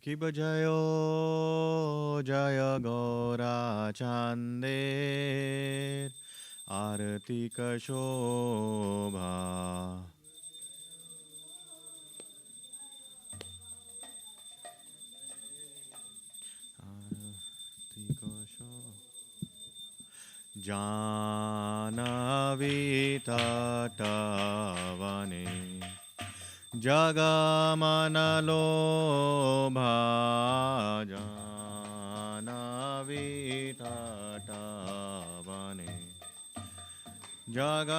कि बजयो जय गौरा चांदेर आरती कशोभा आरती कशोभा जानवी तटवने जगमनलोभा जानवी तटवने जगमनलोभा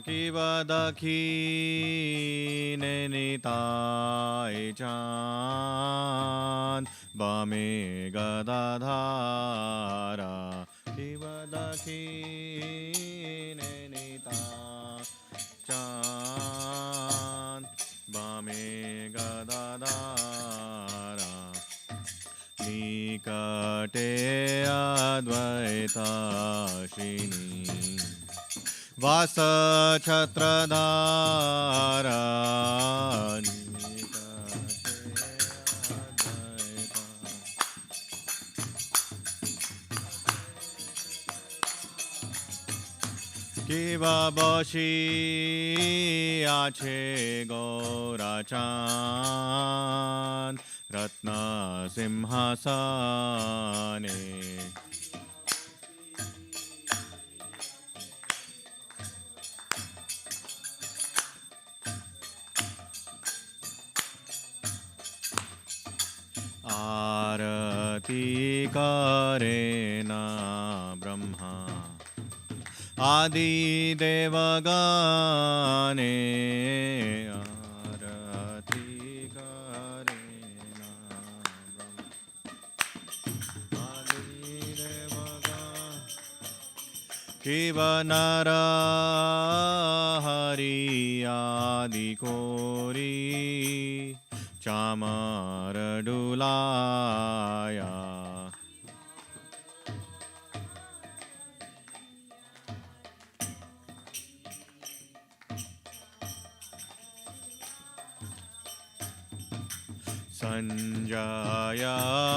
किव दखिने निताय चाँद बमे गदाधारा किव दखिने निताय चाँद बमे गदाधारा निकटे अद्वैताशिनी वास छत्रधारा किवा बसी आछे गौरा चाँद रत्न सिंहासने आरती करे न ब्रह्मा आदि देवगणे आरती करे न ब्रह्मा आदि देवगण किव नर हरि आदि कोरी चामर डुलाया संजय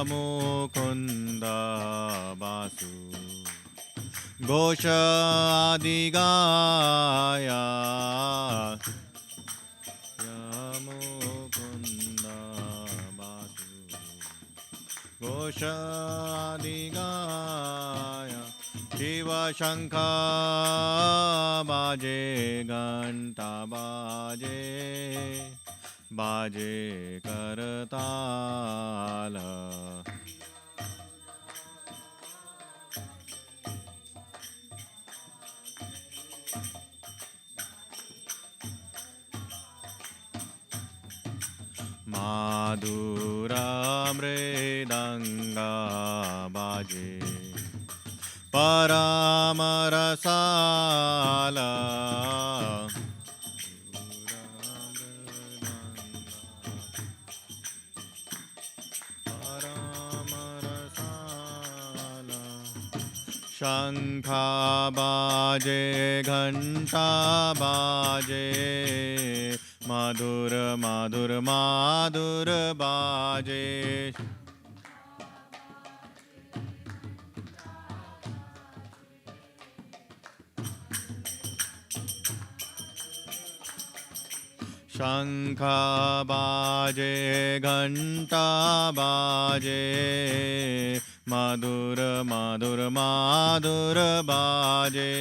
मुकुंद बासु घोष आदि गाया मुकुंद बासु घोष आदि गाया शिव शंख बाजे घंटा बाजे बाजे करताल माधुरा मृदंगा बाजे परामरसाल शंखा बाजे घंटा बाजे मधुर मधुर माधुर बाजे शंख बाजे घंटा बाजे मधुर मधुर माधुर बाजे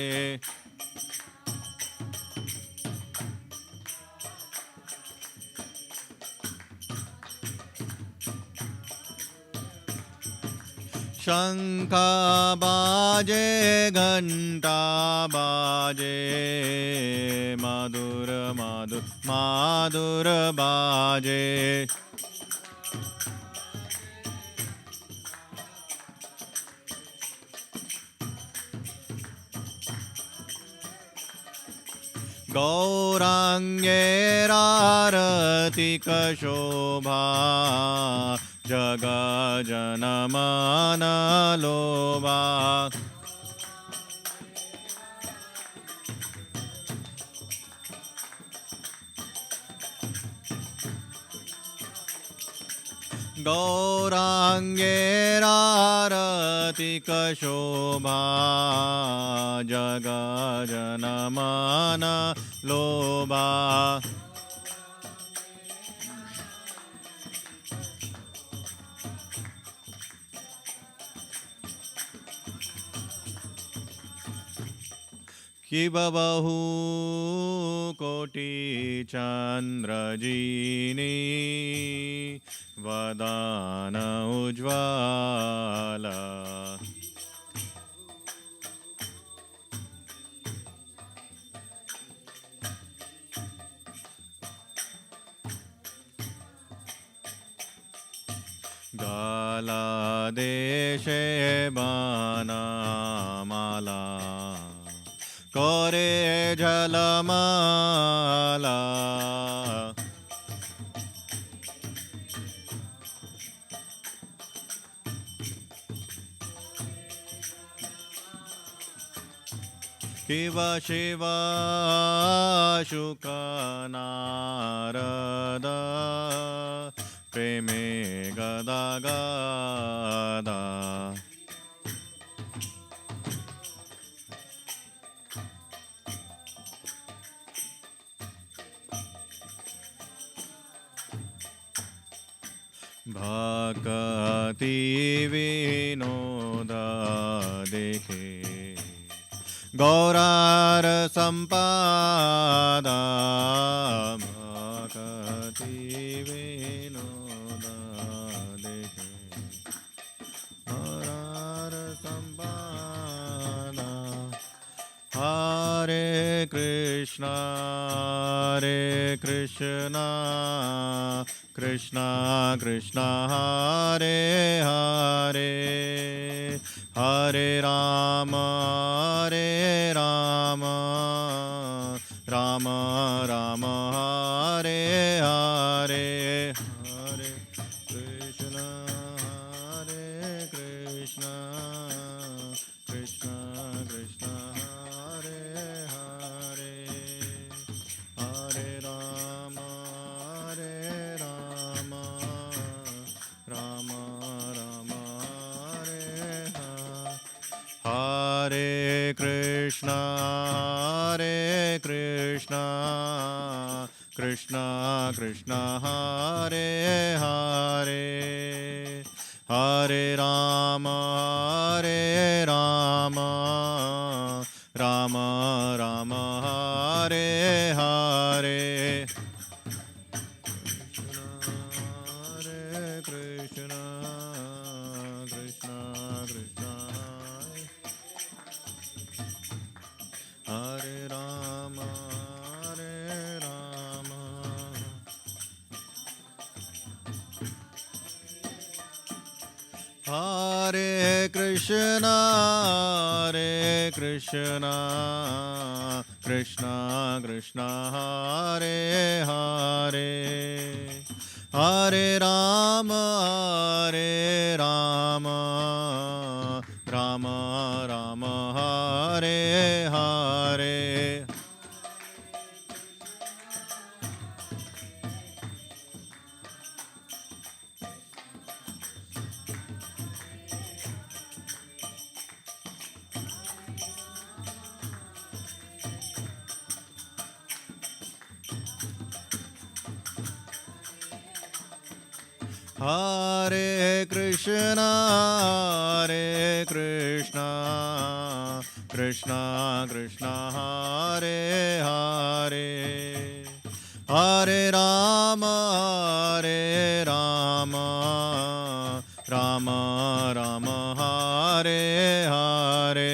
शंख बाजे घंटा बाजे मधुर मधुर माधुर बाजे गौरांगेरारति कशोभा जग जनमन लोभा गौराङ्गेरारतिकशोभा जगजनमन लोभा कि बबहू कोटि चन्द्रजीनी वदन उज्ज्वल गलदेशे बनमाला करे जलमाला शिव शिव शुकनारद प्रेमे गदा गदा भक्ति विनोद देखे गौरार संपादा भक्ति विनोद देखे गौरार संपादा हरे कृष्णा कृष्णा कृष्णा हरे हरे हरे राम राम राम हरे हरे हरे कृष्णा कृष्णा कृष्णा हरे हरे हरे राम राम राम हरे हरे कृष्णा कृष्णा कृष्णा हरे हरे हरे राम राम राम हरे हरे कृष्णा कृष्णा कृष्णा हरे राम हरे कृष्णा कृष्णा कृष्णा हरे हरे हरे राम राम राम हरे हरे हरे कृष्णा कृष्णा कृष्णा हरे हरे हरे राम राम हरे हरे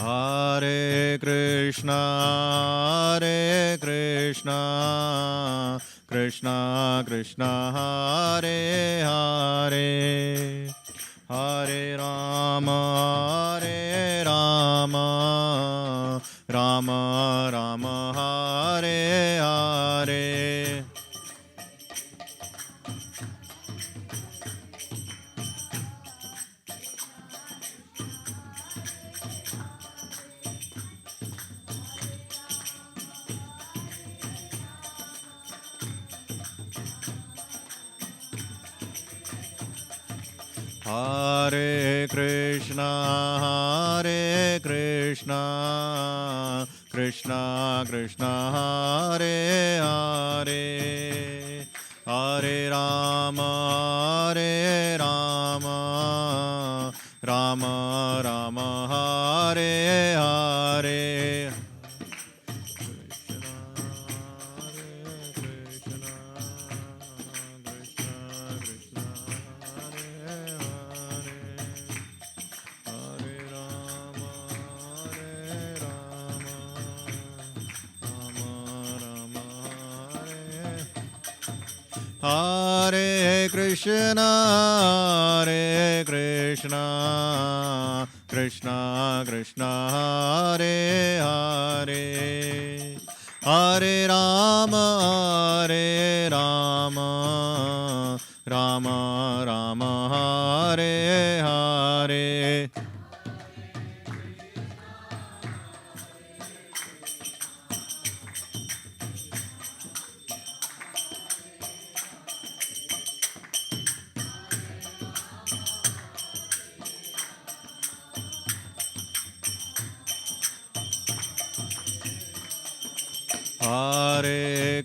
हरे कृष्णा कृष्णा कृष्णा हरे हरे हरे राम राम राम हरे Hare Krishna, Krishna Krishna, Hare Hare, Hare Rama, Rama Rama, Hare Hare. Hare Krishna, Krishna Krishna, Hare Hare, Hare Rama, Rama Rama, Hare Hare. Hare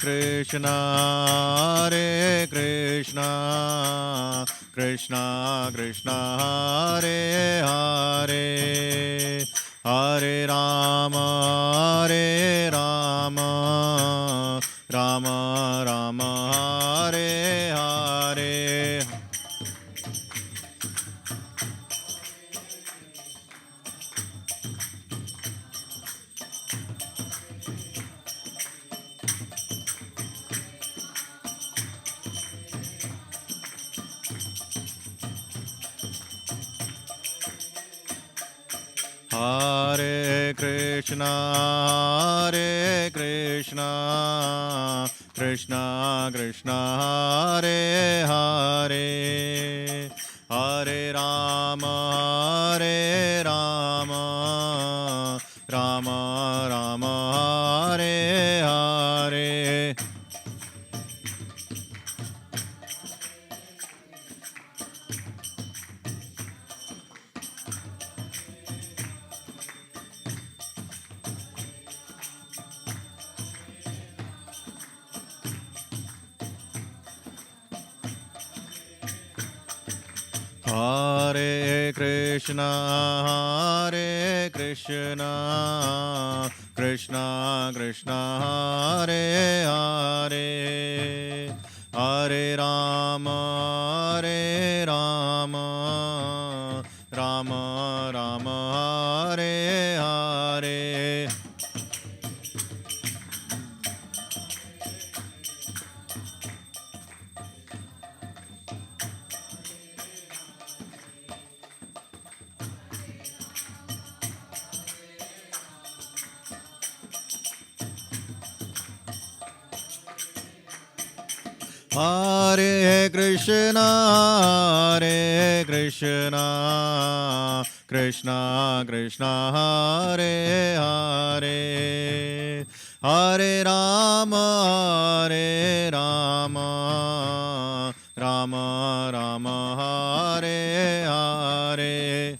Krishna, Krishna Krishna, Hare Hare, Hare Rama, Rama Rama, Hare Hare. Hare Krishna, Krishna Krishna, Hare Hare, Hare Rama, Rama Rama, Hare Hare. Hare Krishna, Krishna Krishna, Hare Hare, Hare Rama, Rama Rama, Hare Hare. Hare Krishna, Krishna Krishna, Hare Hare, Hare Rama, Rama Rama, Hare Hare.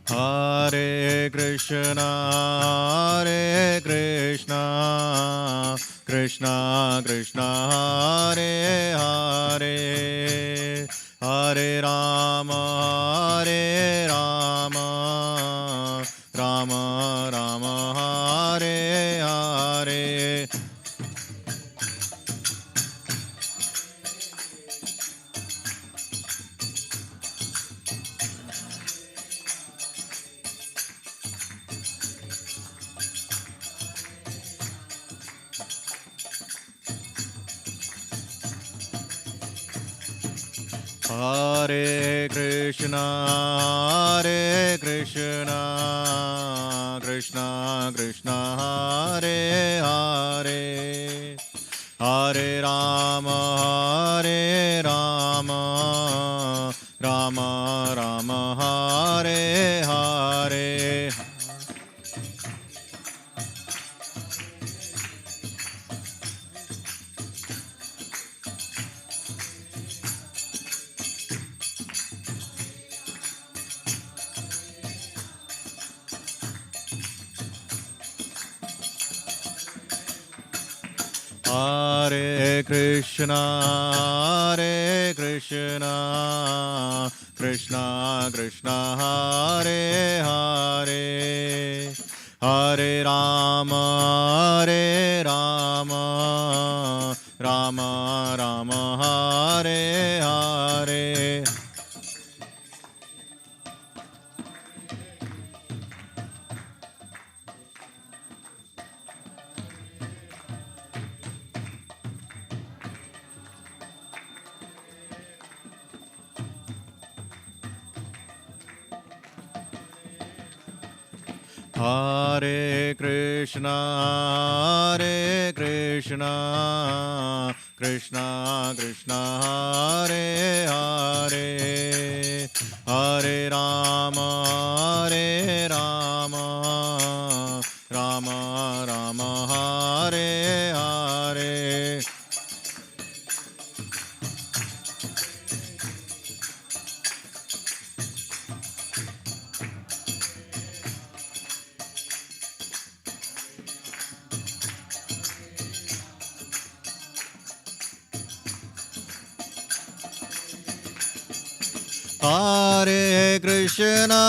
Hare Krishna, Krishna Krishna, Hare Hare, Hare Rama, Rama Rama, Hare Hare. Hare Krishna, Krishna Krishna, Hare Hare, Hare Rama, Rama Rama Hare Hare. Hare Krishna, Krishna Krishna, Hare Hare, Hare Rama, Rama Rama, Hare Hare. Hare Krishna, Krishna Krishna, Hare Hare, Hare Rama, Rama Rama, Hare Hare. Hare Krishna,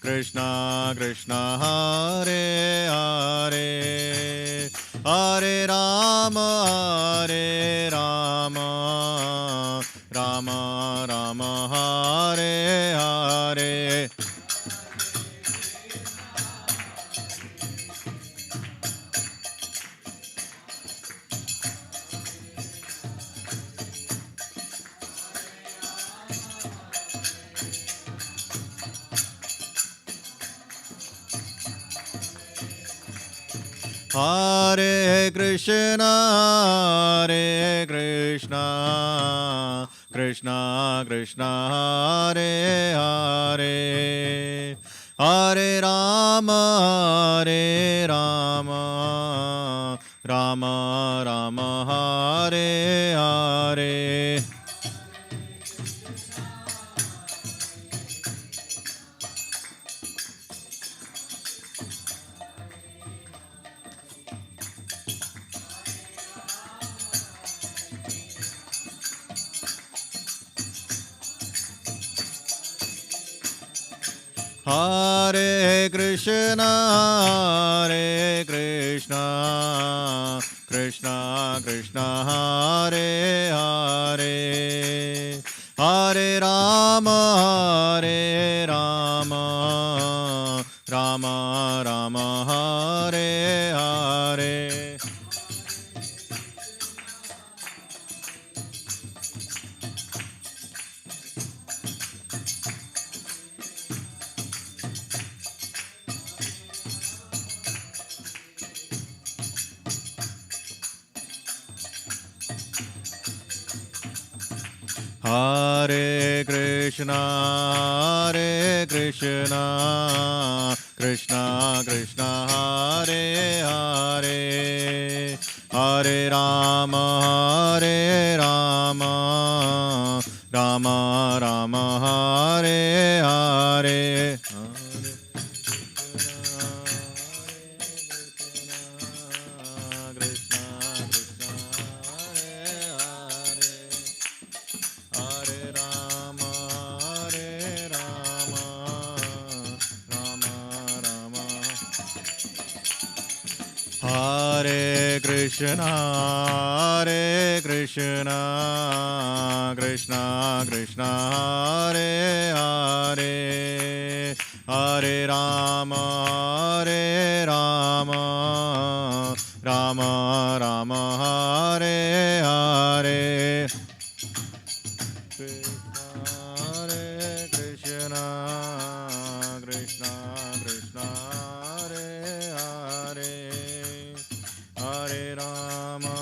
Krishna Krishna, Hare Hare, Hare Rama, Rama Rama, Hare Hare. Hare Krishna, Krishna Krishna, Hare Hare, Hare Rama, Rama Rama, Hare Hare. Hare Krishna, Krishna Krishna, Hare Hare, Hare Rama, Rama Rama, Hare Hare. Hare Krishna, Krishna Krishna, Hare Hare, Hare Rama, Rama Rama, Hare Hare. Hare Krishna, Krishna Krishna, Hare Hare, Hare Rama, Rama Rama, Hare Hare. Hare Krishna, Krishna Krishna, Hare Hare, Hare Rama,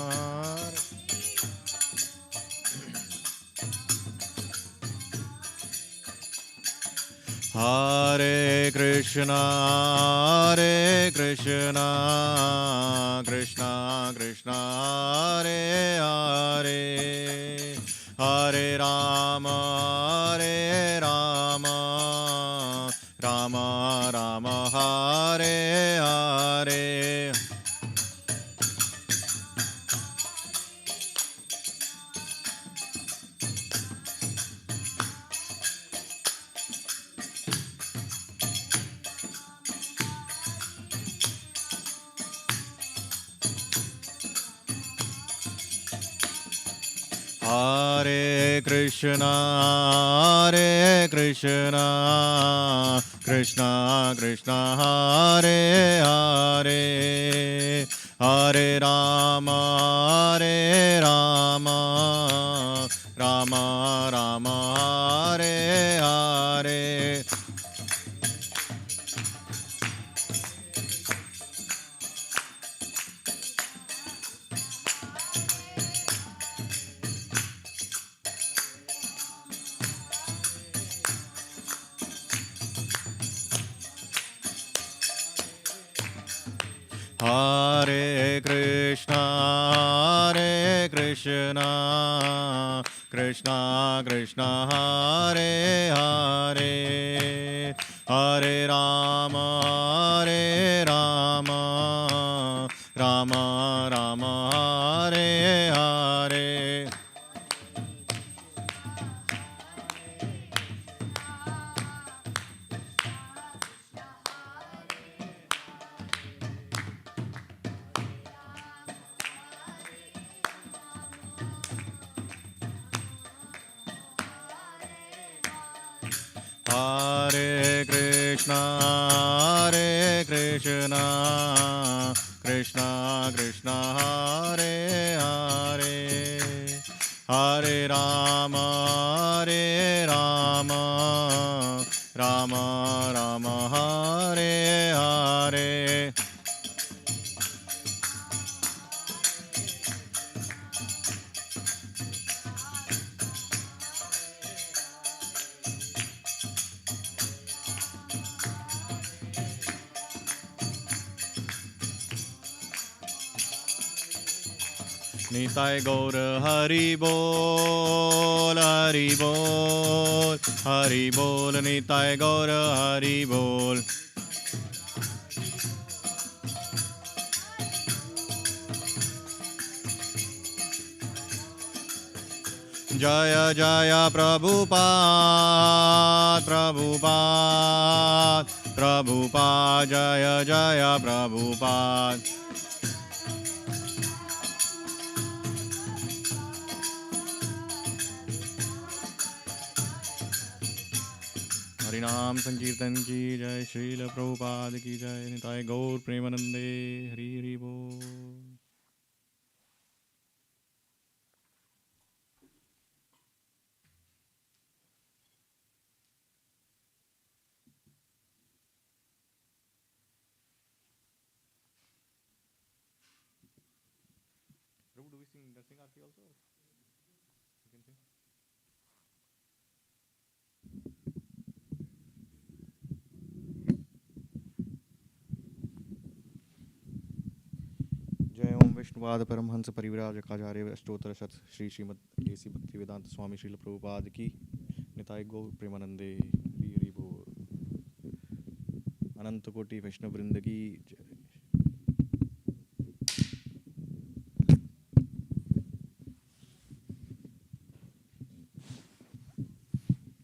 Hare Krishna, Krishna Krishna, Hare Hare, Hare Rama, Rama Rama, Hare Hare. Hare Krishna, Krishna Krishna, Hare Hare, Hare Rama, Rama Rama, Hare Hare. Hare Krishna, Krishna Krishna, Hare Hare, Hare Rama, Rama Rama, Hare Hare. Hare Krishna, Krishna Krishna, Hare Hare, Hare Rama, Rama Rama, Hare Hare. Nitai Gaur Hari Bol, Hari Bol, Hari Bol, Nitai Gaur Hari Bol. Jaya Jaya Prabhupada, Prabhupada, Prabhupada, Jaya Jaya Prabhupada. हरिनाम संकीर्तन की जय, श्रील प्रभुपाद की जय, निताय गौर प्रेमानंदे, हरि हरि बोल. Do we sing Darshan Aarti also? You can sing. जय ओम विष्णुपाद परमहंस परिव्राजकाचार्य अष्टोत्तर शत श्री श्रीमद केसी भक्ति वेदांत स्वामी श्रील प्रभुपाद की निताय गौर प्रेमानंदे, हरि हरि बोल. अनंत कोटि वैष्णव वृंद की जय.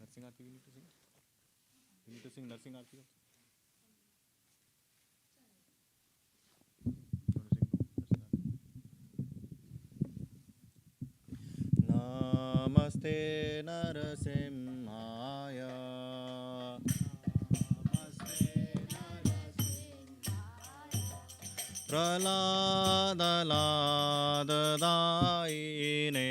Nursing Aarti we need to sing. We need to sing Nursing Aarti also. Namaste Narasimhaya, Praladaladaine,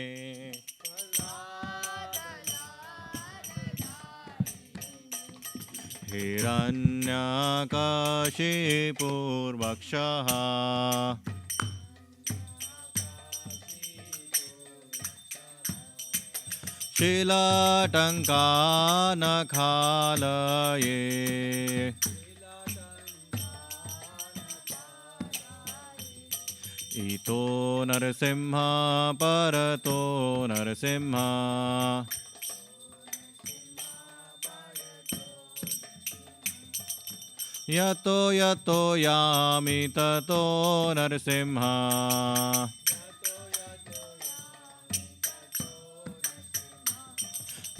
Hiranyakashipurvakshaha, शिलाटङ्कानखालये इतो नरसिंह परतो नरसिंह यतो यतो यामि ततो नरसिंह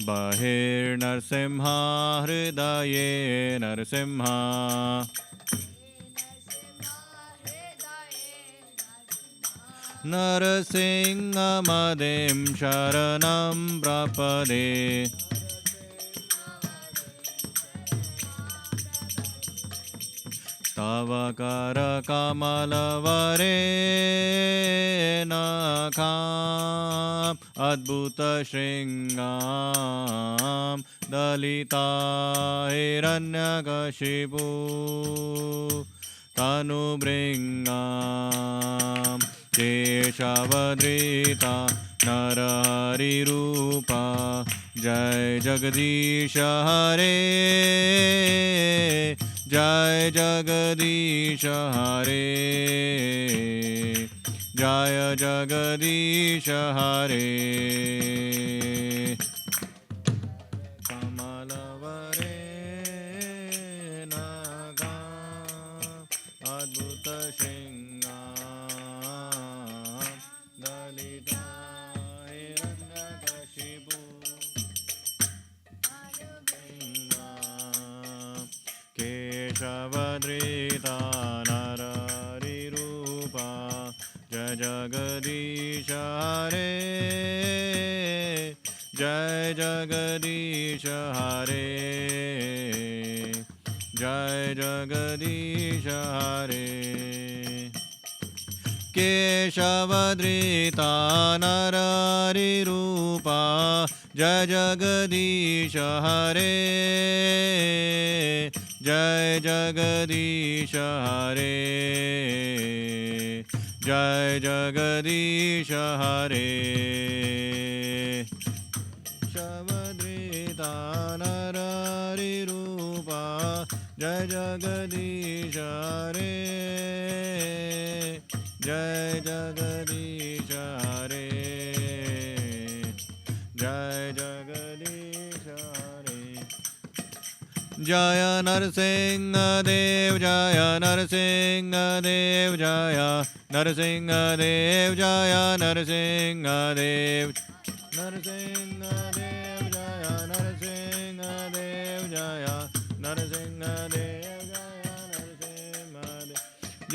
बहिर्नरसिंह हृदये नरसिंह नरसिंहमदिं शरणं प्रपदे तव करकमलवरे नखाम् अद्भुतशृङ्गां दलिता हिरण्यकशिपु तनुभृङ्गां केशवधृता नरहरिरूपा जय जगदीश हरे जय जगदीश हरे जय जगदीश हरे कमलवरे नगा अद्भुत शृङ्गां दलिता हिरण्यकशिपु केशवधृता नरहरिरूपा जय जगदीश हरे जय जगदीश हरे जय जगदीश हरे केशवधृता नरहरिरूपा जय जगदीश हरे जय जगदीश हरे जय जगदीश हरे केशवधृता नरहरिरूपा जय जगदीश हरे जय जगदीश हरे जय जगदीश हरे जय नरसिंह देव जय नरसिंह देव जय नरसिंह देव जय नरसिंह देव नरसिंह देव जय नरसिंह देव जय नरसिंह देव जय नरसिंह देव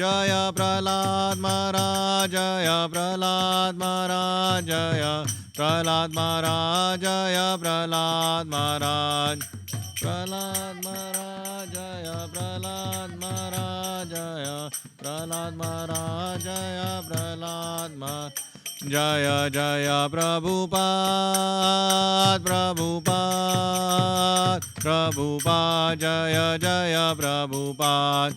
जय प्रहलाद महाराज जय प्रहलाद महाराज जय प्रहलाद महाराज जय प्रहलाद महाराज प्रहलाद महाराज जय प्रहलाद महाराज जय प्रहलाद महाराज जय प्रहलाद महाराज जय जय प्रभुपाद प्रभुपाद प्रभुपाद जय जय प्रभुपाद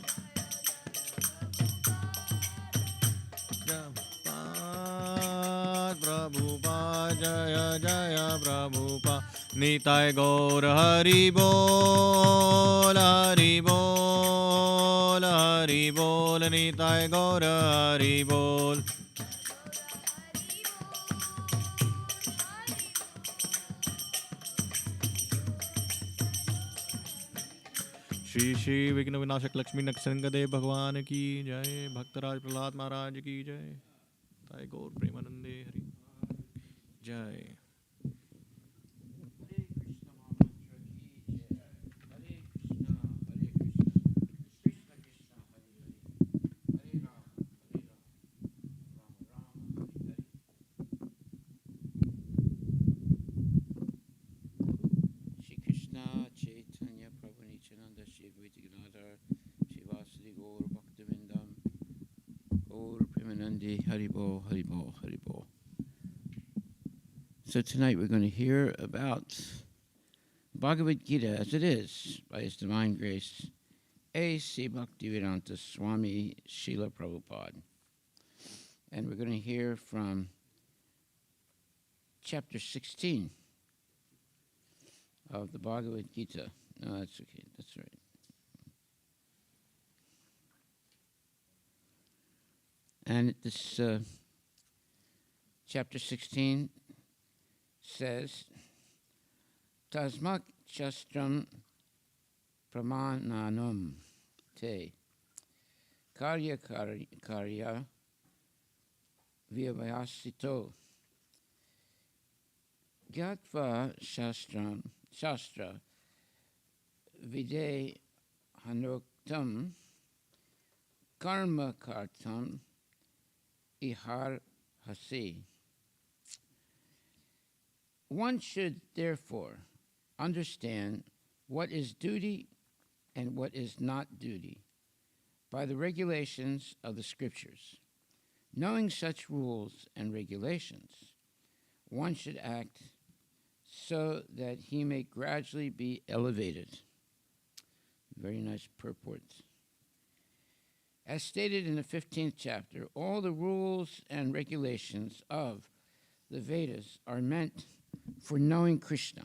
प्रभुपाद जय जय प्रभुपाद निताय गौर हरि बोल हरि बोल हरि बोल निताय गौर हरि बोल श्री श्री विघ्न विनाशक लक्ष्मी नरसिंहदेव भगवान की जय भक्तराज प्रहलाद महाराज की जय ताय गौर प्रेमानंदे हरि जय Haribo, Haribo, Haribo. So tonight we're going to hear about Bhagavad Gita as it is by His Divine Grace, A.C. Bhaktivedanta Swami Srila Prabhupada. And we're going to hear from chapter 16 of the Bhagavad Gita. No, that's okay. That's right. And this chapter 16 says, Tasmak Shastram Pramananam Te Karya Vyavasito Gyatva Shastra Vide Hanoktam Karma Kartam Ihar Hasi. One should therefore understand what is duty and what is not duty by the regulations of the scriptures. Knowing such rules and regulations, one should act so that he may gradually be elevated. Very nice purport. As stated in the 15th chapter, all the rules and regulations of the Vedas are meant for knowing Krishna.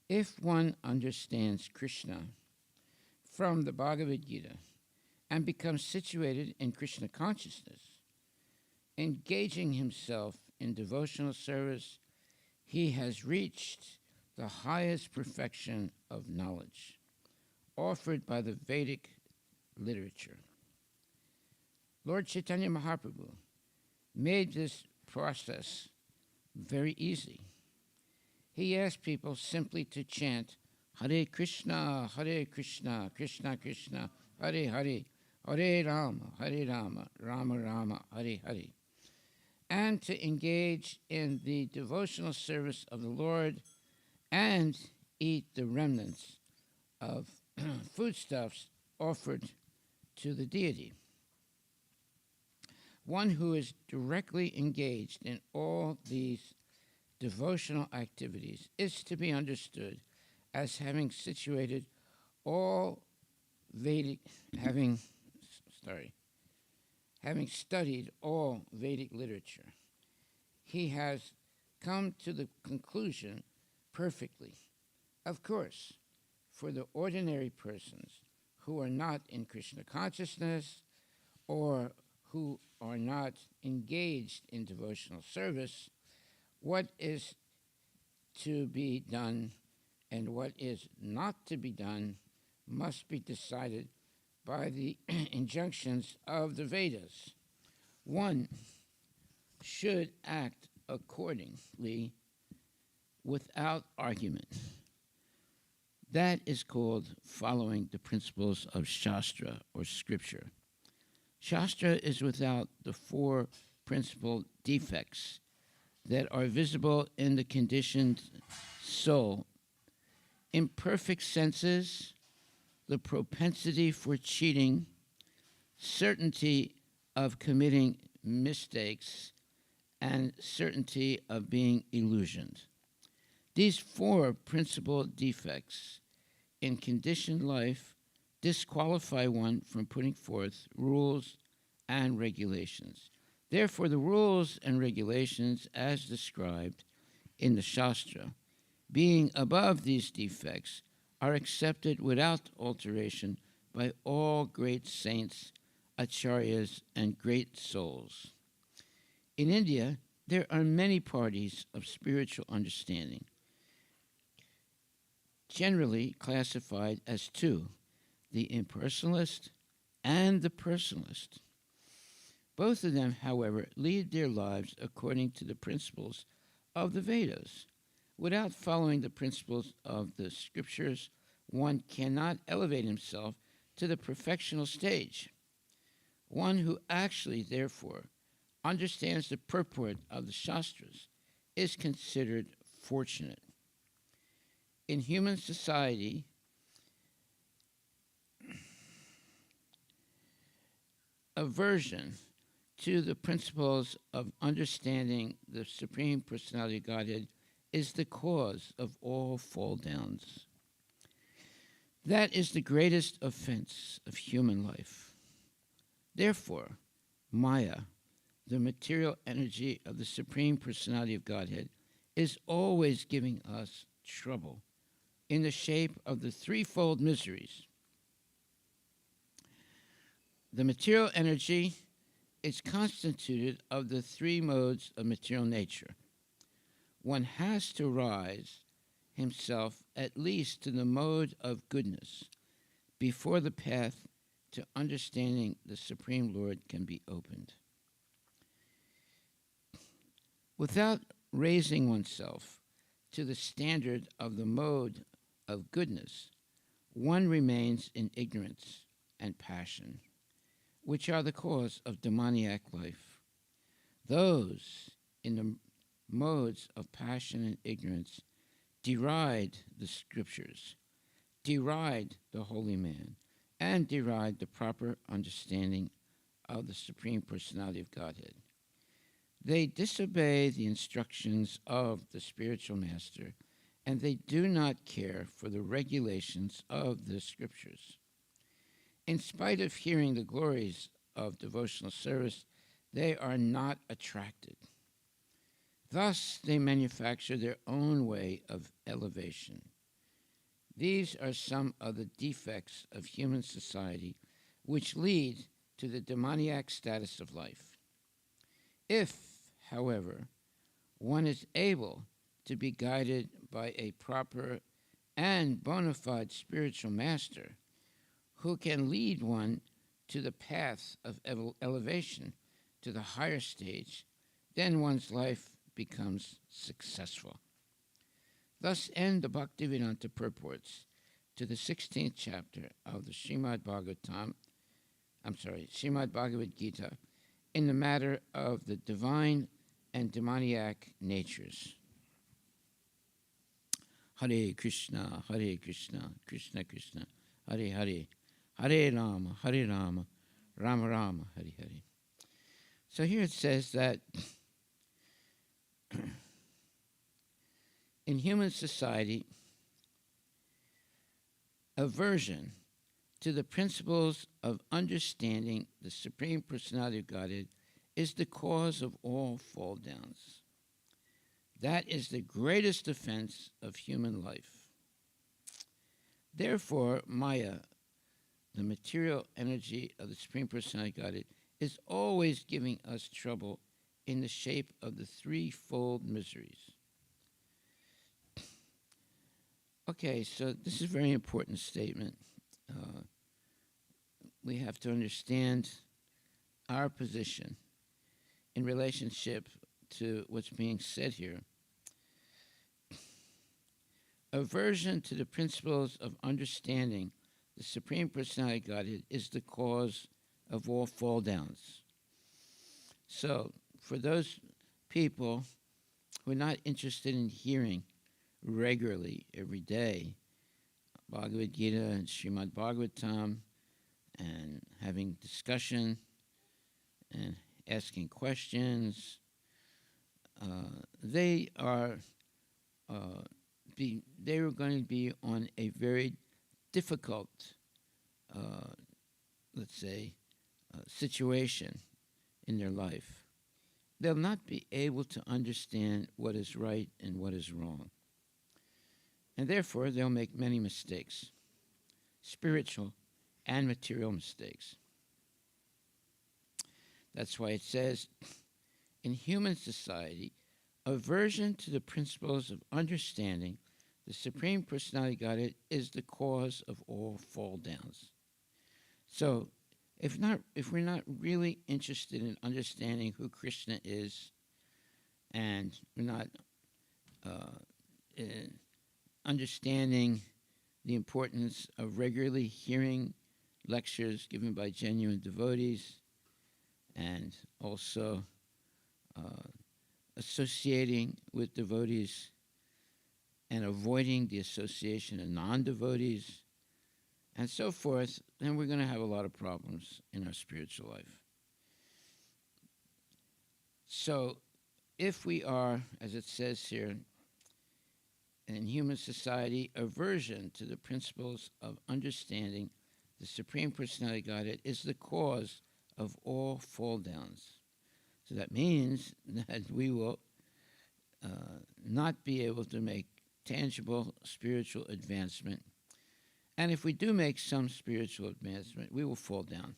If one understands Krishna from the Bhagavad Gita and becomes situated in Krishna consciousness, engaging himself in devotional service, he has reached the highest perfection of knowledge offered by the Vedic literature. Lord Chaitanya Mahaprabhu made this process very easy. He asked people simply to chant Hare Krishna, Krishna Krishna, Hare Hare, Hare Rama, Rama Rama, Hare Hare, and to engage in the devotional service of the Lord and eat the remnants of foodstuffs offered to the deity. One who is directly engaged in all these devotional activities is to be understood as having situated all Vedic, having studied all Vedic literature. He has come to the conclusion perfectly. Of course, for the ordinary persons who are not in Krishna consciousness or who are not engaged in devotional service, what is to be done and what is not to be done must be decided by the injunctions of the Vedas. One should act accordingly without argument. That is called following the principles of Shastra or Scripture. Shastra is without the four principal defects that are visible in the conditioned soul: imperfect senses, the propensity for cheating, certainty of committing mistakes, and certainty of being illusioned. These four principal defects in conditioned life disqualify one from putting forth rules and regulations. Therefore, the rules and regulations as described in the Shastra, being above these defects, are accepted without alteration by all great saints, acharyas, and great souls. In India, there are many parties of spiritual understanding, generally classified as two: the impersonalist and the personalist. Both of them, however, lead their lives according to the principles of the Vedas. Without following the principles of the scriptures, one cannot elevate himself to the perfectional stage. One who actually, therefore, understands the purport of the Shastras is considered fortunate. In human society, aversion to the principles of understanding the Supreme Personality of Godhead is the cause of all fall downs. That is the greatest offense of human life. Therefore, Maya, the material energy of the Supreme Personality of Godhead, is always giving us trouble in the shape of the threefold miseries. The material energy is constituted of the three modes of material nature. One has to rise himself at least to the mode of goodness before the path to understanding the Supreme Lord can be opened. Without raising oneself to the standard of the mode of goodness, one remains in ignorance and passion, which are the cause of demoniac life. Those in the modes of passion and ignorance deride the scriptures, deride the holy man, and deride the proper understanding of the Supreme Personality of Godhead. They disobey the instructions of the spiritual master, and they do not care for the regulations of the scriptures. In spite of hearing the glories of devotional service, they are not attracted. Thus, they manufacture their own way of elevation. These are some of the defects of human society which lead to the demoniac status of life. If, however, one is able to be guided by a proper and bona fide spiritual master who can lead one to the path of elevation to the higher stage, then one's life becomes successful. Thus end the Bhaktivedanta purports to the 16th chapter of the Srimad Bhagavad Gita in the matter of the divine and demoniac natures. Hare Krishna, Krishna Krishna, Hare Hare, Hare Rama, Rama Rama, Hare Hare. So here it says that in human society, aversion to the principles of understanding the Supreme Personality of Godhead is the cause of all fall downs. That is the greatest offense of human life. Therefore, Maya, the material energy of the Supreme Personality of Godhead, is always giving us trouble in the shape of the threefold miseries. Okay, so this is a very important statement. We have to understand our position in relationship to what's being said here. Aversion to the principles of understanding the Supreme Personality of Godhead is the cause of all fall downs. So, for those people who are not interested in hearing regularly, every day, Bhagavad Gita and Srimad Bhagavatam, and having discussion and asking questions, they are going to be on a very difficult, situation in their life. They'll not be able to understand what is right and what is wrong. And therefore, they'll make many mistakes, spiritual and material mistakes. That's why it says, in human society, aversion to the principles of understanding the Supreme Personality of Godhead is the cause of all fall downs. So, if we're not really interested in understanding who Krishna is, and we're not understanding the importance of regularly hearing lectures given by genuine devotees, and also associating with devotees and avoiding the association of non-devotees, and so forth, then we're going to have a lot of problems in our spiritual life. So, if we are, as it says here, in human society, aversion to the principles of understanding the Supreme Personality of Godhead is the cause of all fall downs. So that means that we will not be able to make tangible spiritual advancement. And if we do make some spiritual advancement, we will fall down.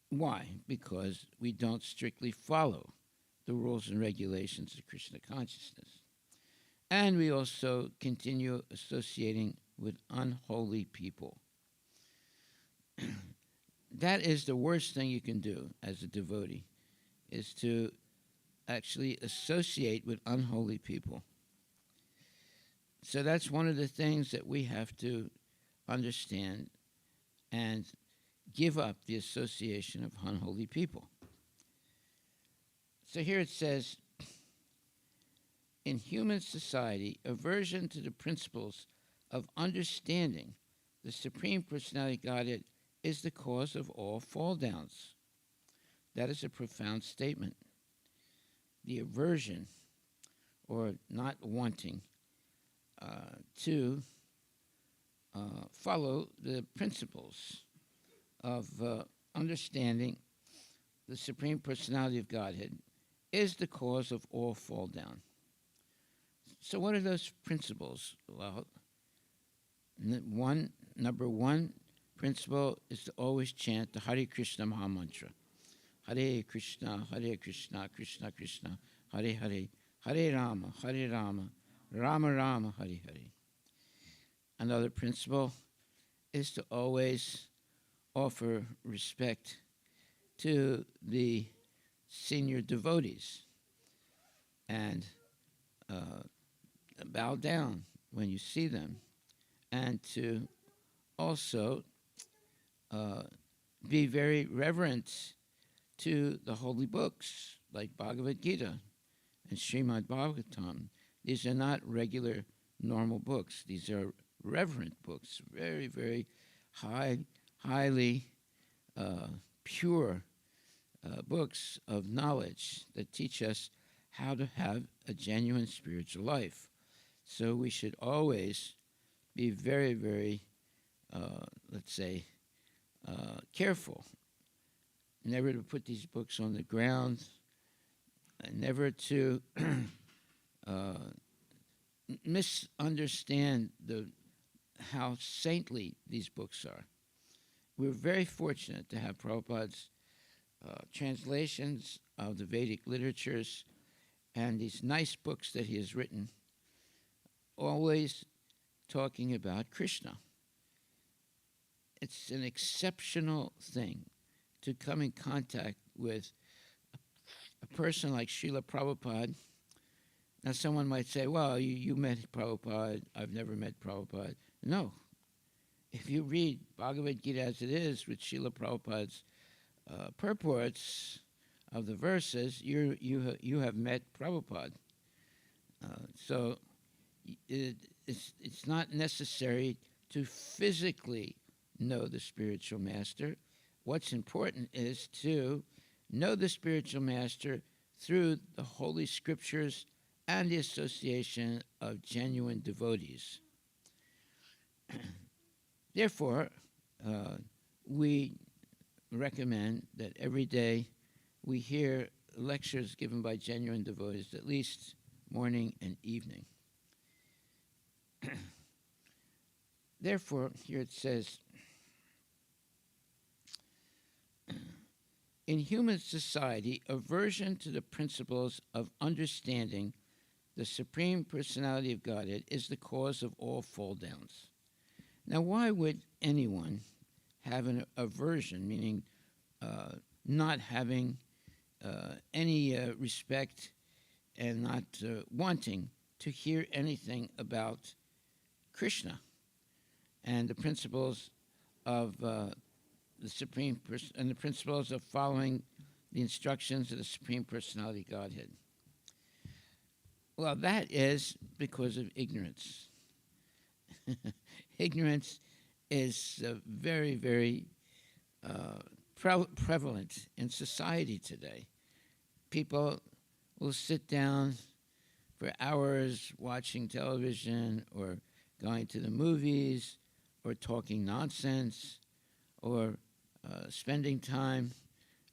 Why? Because we don't strictly follow the rules and regulations of Krishna consciousness. And we also continue associating with unholy people. That is the worst thing you can do as a devotee, is to actually associate with unholy people. So that's one of the things that we have to understand and give up the association of unholy people. So here it says, in human society, aversion to the principles of understanding the Supreme Personality of Godhead is the cause of all fall downs. That is a profound statement. The aversion, or not wanting to follow the principles of understanding the Supreme Personality of Godhead is the cause of all fall down. So what are those principles? Well, number one principle is to always chant the Hare Krishna Maha Mantra. Hare Krishna, Krishna Krishna, Hare Hare, Hare Rama, Rama Rama, Hare Hare. Another principle is to always offer respect to the senior devotees and bow down when you see them, and to also be very reverent to the holy books like Bhagavad Gita and Srimad Bhagavatam. These are not regular, normal books. These are reverent books, very, very highly pure books of knowledge that teach us how to have a genuine spiritual life. So we should always be very, very, careful, never to put these books on the ground, and never to misunderstand how saintly these books are. We're very fortunate to have Prabhupada's translations of the Vedic literatures and these nice books that he has written, always talking about Krishna. It's an exceptional thing to come in contact with a person like Srila Prabhupada. Now someone might say, well, you met Prabhupada, I've never met Prabhupada. No. If you read Bhagavad Gita as it is with Srila Prabhupada's purports of the verses, you have met Prabhupada. So it's not necessary to physically know the spiritual master. What's important is to know the spiritual master through the holy scriptures and the association of genuine devotees. Therefore, we recommend that every day we hear lectures given by genuine devotees, at least morning and evening. Therefore, here it says, in human society, aversion to the principles of understanding the Supreme Personality of Godhead is the cause of all fall downs. Now, why would anyone have an aversion, meaning not having any respect and not wanting to hear anything about Krishna and the principles of the Supreme Person and the principles of following the instructions of the Supreme Personality Godhead? Well, that is because of ignorance. Ignorance is very, very prevalent in society today. People will sit down for hours watching television or going to the movies or talking nonsense or spending time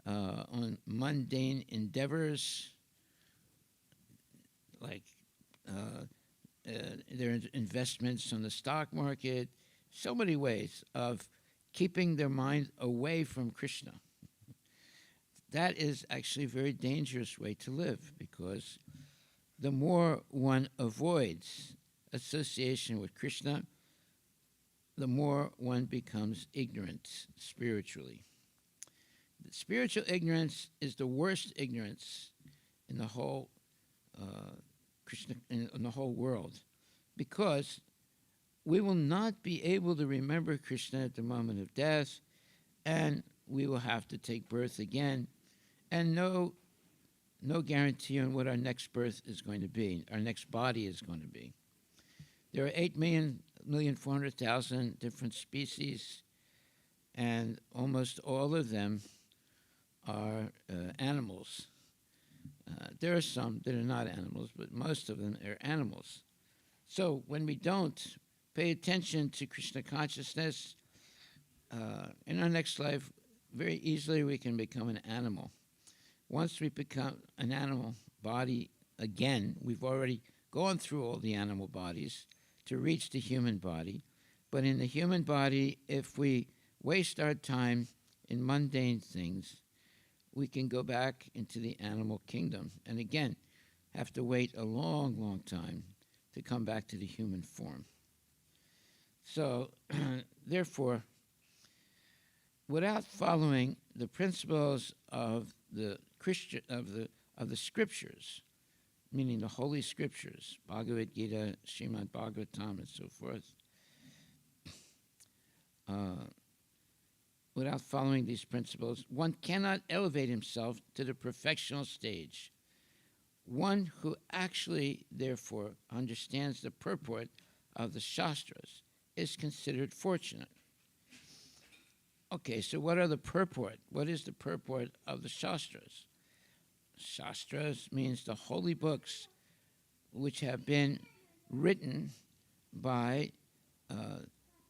on mundane endeavors like their investments on the stock market, so many ways of keeping their mind away from Krishna. That is actually a very dangerous way to live, because the more one avoids association with Krishna, the more one becomes ignorant spiritually. Spiritual ignorance is the worst ignorance in the whole Krishna in the whole world, because we will not be able to remember Krishna at the moment of death, and we will have to take birth again, and no guarantee on what our next birth is going to be, our next body is going to be. There are 8,400,000 different species, and almost all of them are animals. There are some that are not animals, but most of them are animals. So when we don't pay attention to Krishna consciousness, in our next life, very easily we can become an animal. Once we become an animal body again, we've already gone through all the animal bodies to reach the human body. But in the human body, if we waste our time in mundane things, we can go back into the animal kingdom and again have to wait a long, long time to come back to the human form. So, therefore, without following the principles of the Christian of the scriptures, meaning the holy scriptures, Bhagavad Gita, Srimad Bhagavatam, and so forth, without following these principles, one cannot elevate himself to the perfectional stage. One who actually, therefore, understands the purport of the Shastras is considered fortunate. Okay, so what are the purport? What is the purport of the Shastras? Shastras means the holy books which have been written by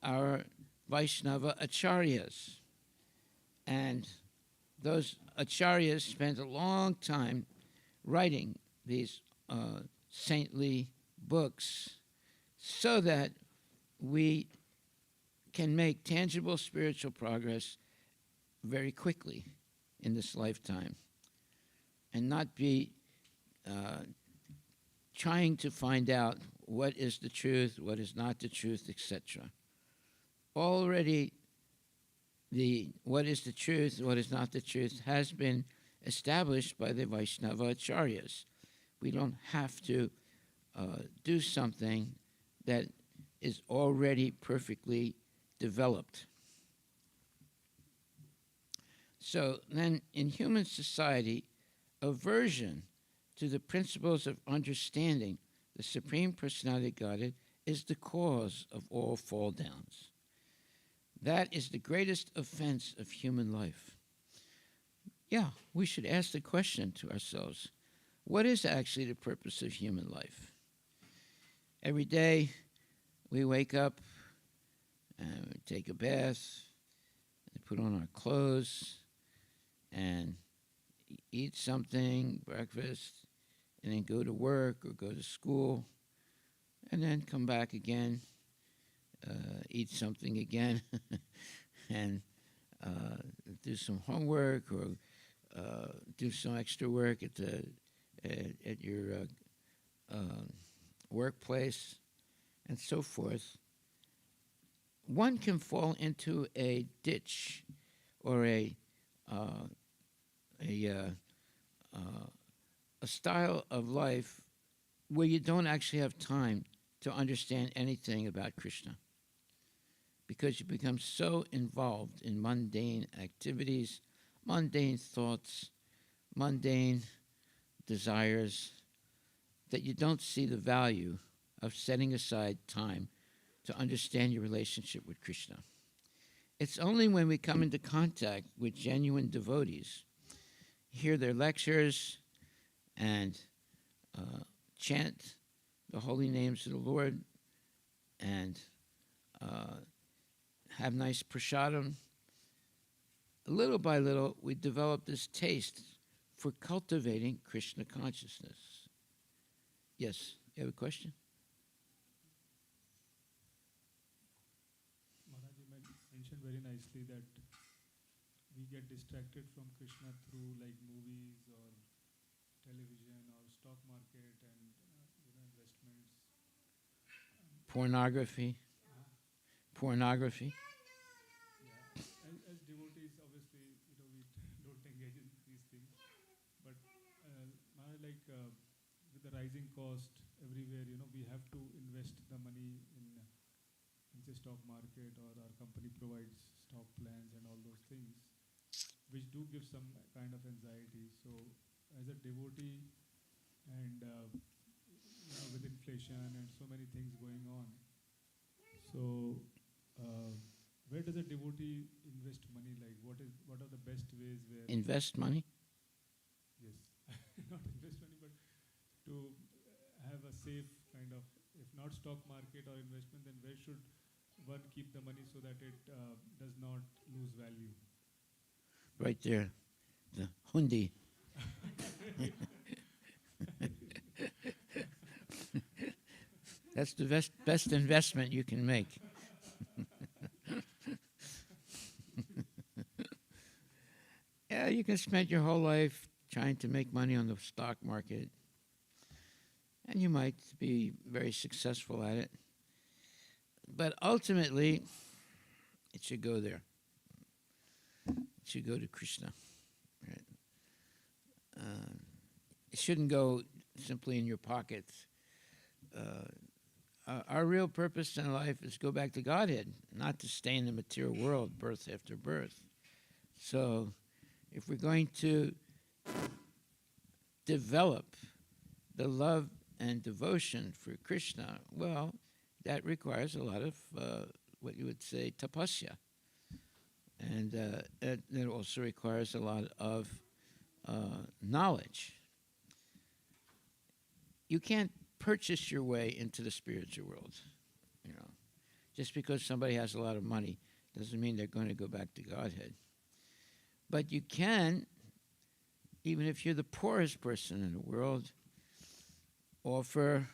our Vaishnava acharyas. And those acharyas spent a long time writing these saintly books so that we can make tangible spiritual progress very quickly in this lifetime and not be trying to find out what is the truth, what is not the truth, etc. Already what is the truth, what is not the truth has been established by the Vaishnava acharyas. We don't have to do something that is already perfectly developed. So then in human society, aversion to the principles of understanding the Supreme Personality of Godhead is the cause of all fall downs. That is the greatest offense of human life. Yeah, we should ask the question to ourselves, what is actually the purpose of human life? Every day we wake up and we take a bath, and put on our clothes, and eat something, breakfast, and then go to work or go to school, and then come back again, eat something again, and do some homework or do some extra work at your workplace, and so forth. One can fall into a ditch or a style of life where you don't actually have time to understand anything about Krishna, because you become so involved in mundane activities, mundane thoughts, mundane desires, that you don't see the value of setting aside time to understand your relationship with Krishna. It's only when we come into contact with genuine devotees, hear their lectures, and chant the holy names of the Lord, and have nice prasadam, little by little we develop this taste for cultivating Krishna consciousness. Yes, you have a question? very nicely that we get distracted from Krishna through like movies or television or stock market and investments. Pornography. Uh, Pornography. yeah, as devotees, obviously, we don't engage in these things. But Maharaj, like with the rising cost everywhere, we have to invest the money in say stock market, or our company provides stock plans and all those things, which do give some kind of anxiety. So, as a devotee, and with inflation and so many things going on, so where does a devotee invest money? Like, what are the best ways where? Invest money. Yes, not invest money, but to have a safe kind of, if not stock market or investment, then where should one keep the money so that it does not lose value? Right there. The hundi. That's the best investment you can make. Yeah, you can spend your whole life trying to make money on the stock market, and you might be very successful at it. But ultimately, it should go there. It should go to Krishna. Right? It shouldn't go simply in your pockets. Our real purpose in life is to go back to Godhead, not to stay in the material world, birth after birth. So, if we're going to develop the love and devotion for Krishna, well, that requires a lot of what you would say tapasya. And it also requires a lot of knowledge. You can't purchase your way into the spiritual world. Just because somebody has a lot of money doesn't mean they're going to go back to Godhead. But you can, even if you're the poorest person in the world, offer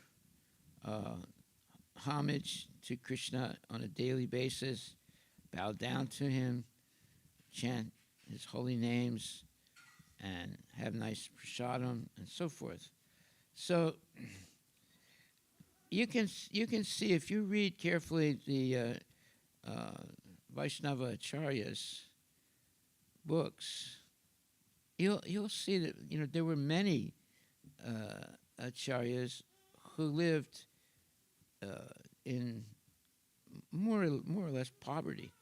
homage to Krishna on a daily basis, bow down to him, chant his holy names, and have nice prasadam and so forth. So you can see, if you read carefully the Vaishnava Acharyas books, you'll see that there were many acharyas who lived in more or less poverty,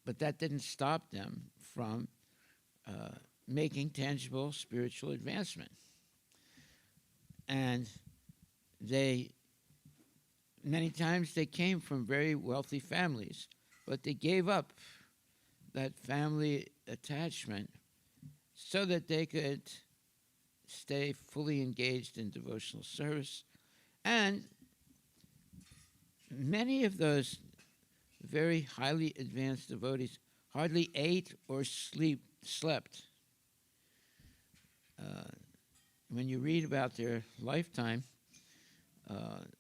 but that didn't stop them from making tangible spiritual advancement. And many times they came from very wealthy families, but they gave up that family attachment so that they could stay fully engaged in devotional service. And many of those very highly advanced devotees hardly ate or slept. When you read about their lifetime,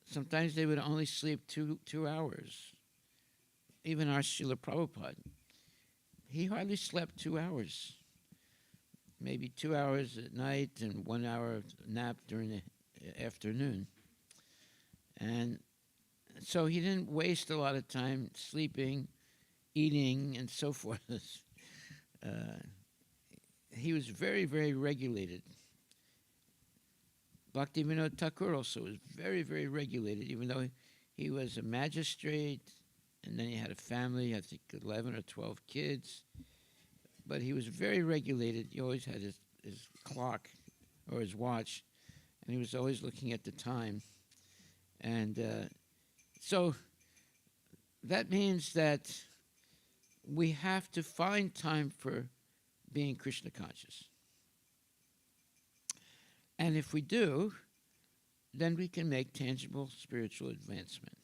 sometimes they would only sleep 2 hours. Even our Srila Prabhupada, he hardly slept 2 hours. Maybe 2 hours at night and 1 hour nap during the afternoon. And so he didn't waste a lot of time sleeping, eating, and so forth. He was very, very regulated. Bhaktivinoda Thakur also was very, very regulated, even though he was a magistrate, and then he had a family, I think 11 or 12 kids. But he was very regulated. He always had his clock or his watch, and he was always looking at the time. And so that means that we have to find time for being Krishna conscious. And if we do, then we can make tangible spiritual advancement.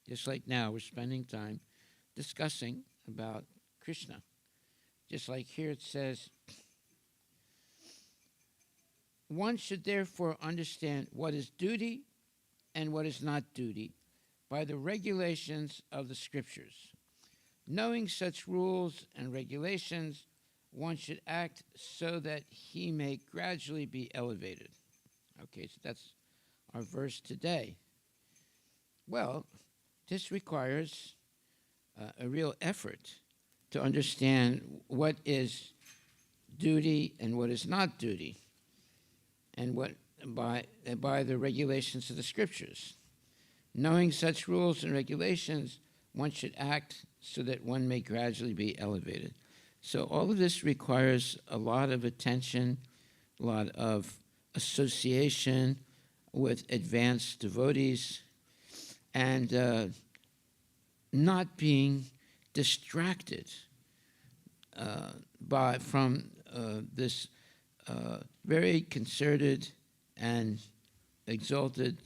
Just like now, we're spending time discussing about Krishna. Just like here it says, one should therefore understand what is duty and what is not duty by the regulations of the scriptures. Knowing such rules and regulations, one should act so that he may gradually be elevated. Okay, so that's our verse today. Well, this requires a real effort to understand what is duty and what is not duty, and what by the regulations of the scriptures. Knowing such rules and regulations, one should act so that one may gradually be elevated. So all of this requires a lot of attention, a lot of association with advanced devotees, and not being distracted from this very concerted and exalted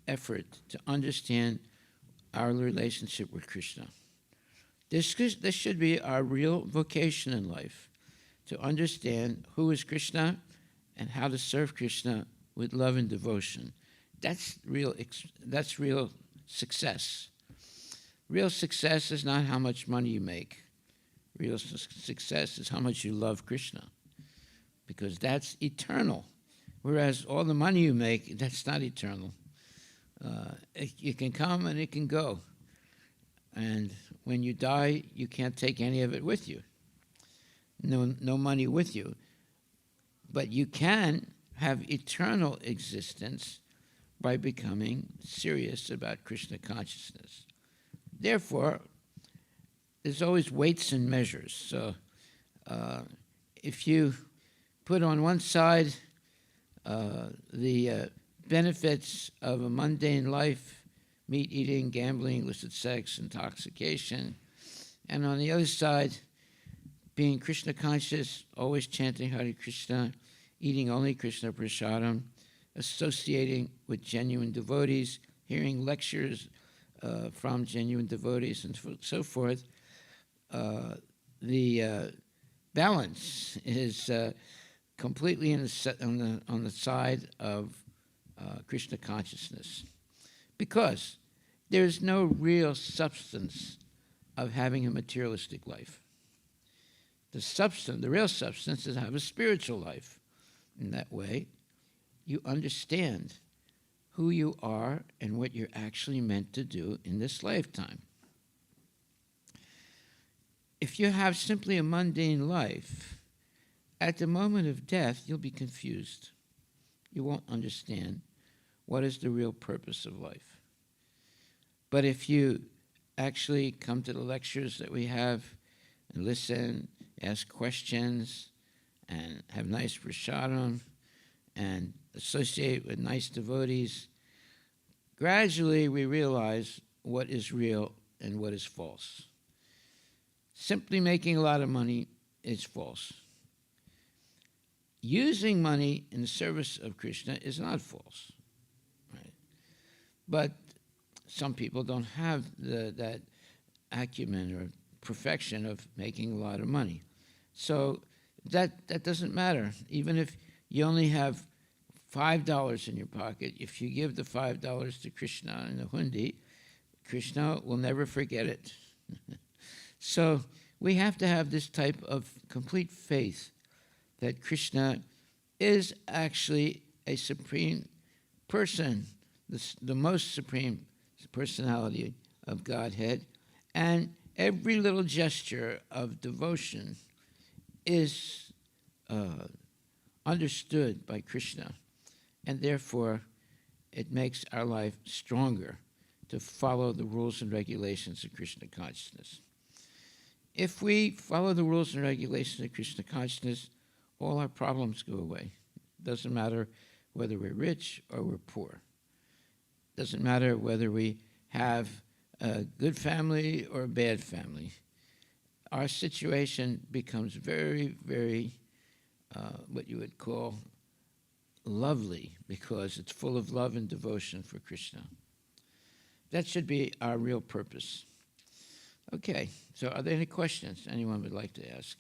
effort to understand our relationship with Krishna. This should be our real vocation in life, to understand who is Krishna and how to serve Krishna with love and devotion. That's real success. Real success is not how much money you make. Real success is how much you love Krishna, because that's eternal. Whereas all the money you make, that's not eternal. It can come and it can go. And when you die, you can't take any of it with you. No money with you. But you can have eternal existence by becoming serious about Krishna consciousness. Therefore, there's always weights and measures. So if you put on one side the benefits of a mundane life, meat eating, gambling, illicit sex, intoxication, and on the other side, being Krishna conscious, always chanting Hare Krishna, eating only Krishna prasadam, associating with genuine devotees, hearing lectures from genuine devotees, and so forth, the balance is completely on the side of Krishna consciousness, because there's no real substance of having a materialistic life. The real substance is to have a spiritual life. In that way, you understand who you are and what you're actually meant to do in this lifetime. If you have simply a mundane life, at the moment of death, you'll be confused. You won't understand what is the real purpose of life. But if you actually come to the lectures that we have and listen, ask questions, and have nice prasadam, and associate with nice devotees, gradually we realize what is real and what is false. Simply making a lot of money is false. Using money in the service of Krishna is not false. Right? But some people don't have that acumen or perfection of making a lot of money. So that doesn't matter. Even if you only have $5 in your pocket, if you give the $5 to Krishna in the hundi, Krishna will never forget it. So we have to have this type of complete faith that Krishna is actually a supreme person, the most supreme personality of Godhead, and every little gesture of devotion is understood by Krishna, and therefore it makes our life stronger to follow the rules and regulations of Krishna consciousness. If we follow the rules and regulations of Krishna consciousness, all our problems go away. It doesn't matter whether we're rich or we're poor. It doesn't matter whether we have a good family or a bad family. Our situation becomes very, very, what you would call lovely, because it's full of love and devotion for Krishna. That should be our real purpose. Okay, so are there any questions anyone would like to ask?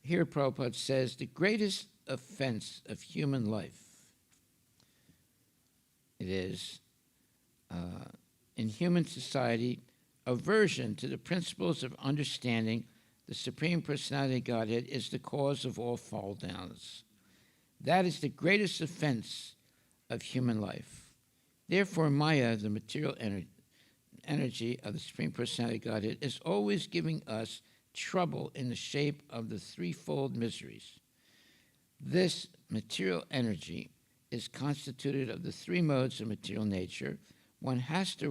Here Prabhupada says, the greatest offense of human life, it is, in human society, aversion to the principles of understanding the Supreme Personality of Godhead is the cause of all fall downs. That is the greatest offense of human life. Therefore, Maya, the material energy of the Supreme Personality of Godhead, is always giving us trouble in the shape of the threefold miseries. This material energy is constituted of the three modes of material nature. One has to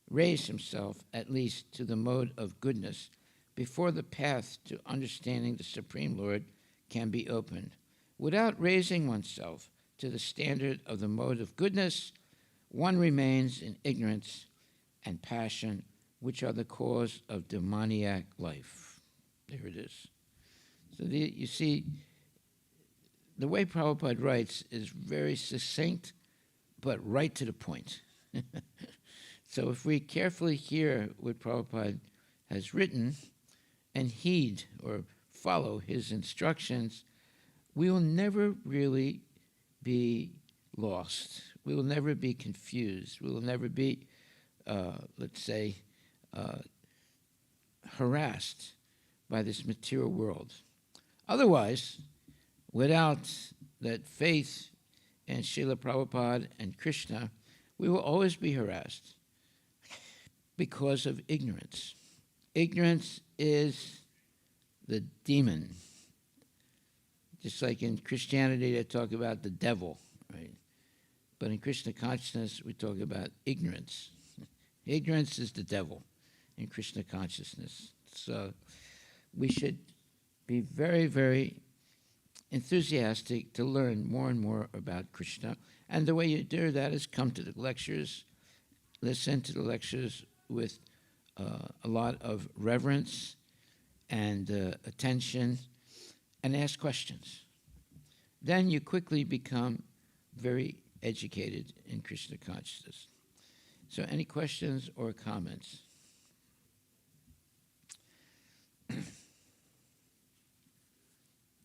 raise himself at least to the mode of goodness before the path to understanding the Supreme Lord can be opened. Without raising oneself to the standard of the mode of goodness, one remains in ignorance and passion, which are the cause of demoniac life. There it is. So you see, the way Prabhupada writes is very succinct, but right to the point. So if we carefully hear what Prabhupada has written and heed or follow his instructions, we will never really be lost. We will never be confused. We will never be, harassed by this material world. Otherwise, without that faith in Srila Prabhupada and Krishna, we will always be harassed because of ignorance. Ignorance is the demon. Just like in Christianity, they talk about the devil, right? But in Krishna consciousness, we talk about ignorance. Ignorance is the devil in Krishna consciousness. So we should be very, very enthusiastic to learn more and more about Krishna. And the way you do that is come to the lectures, listen to the lectures with a lot of reverence and attention, and ask questions. Then you quickly become very educated in Krishna consciousness. So any questions or comments?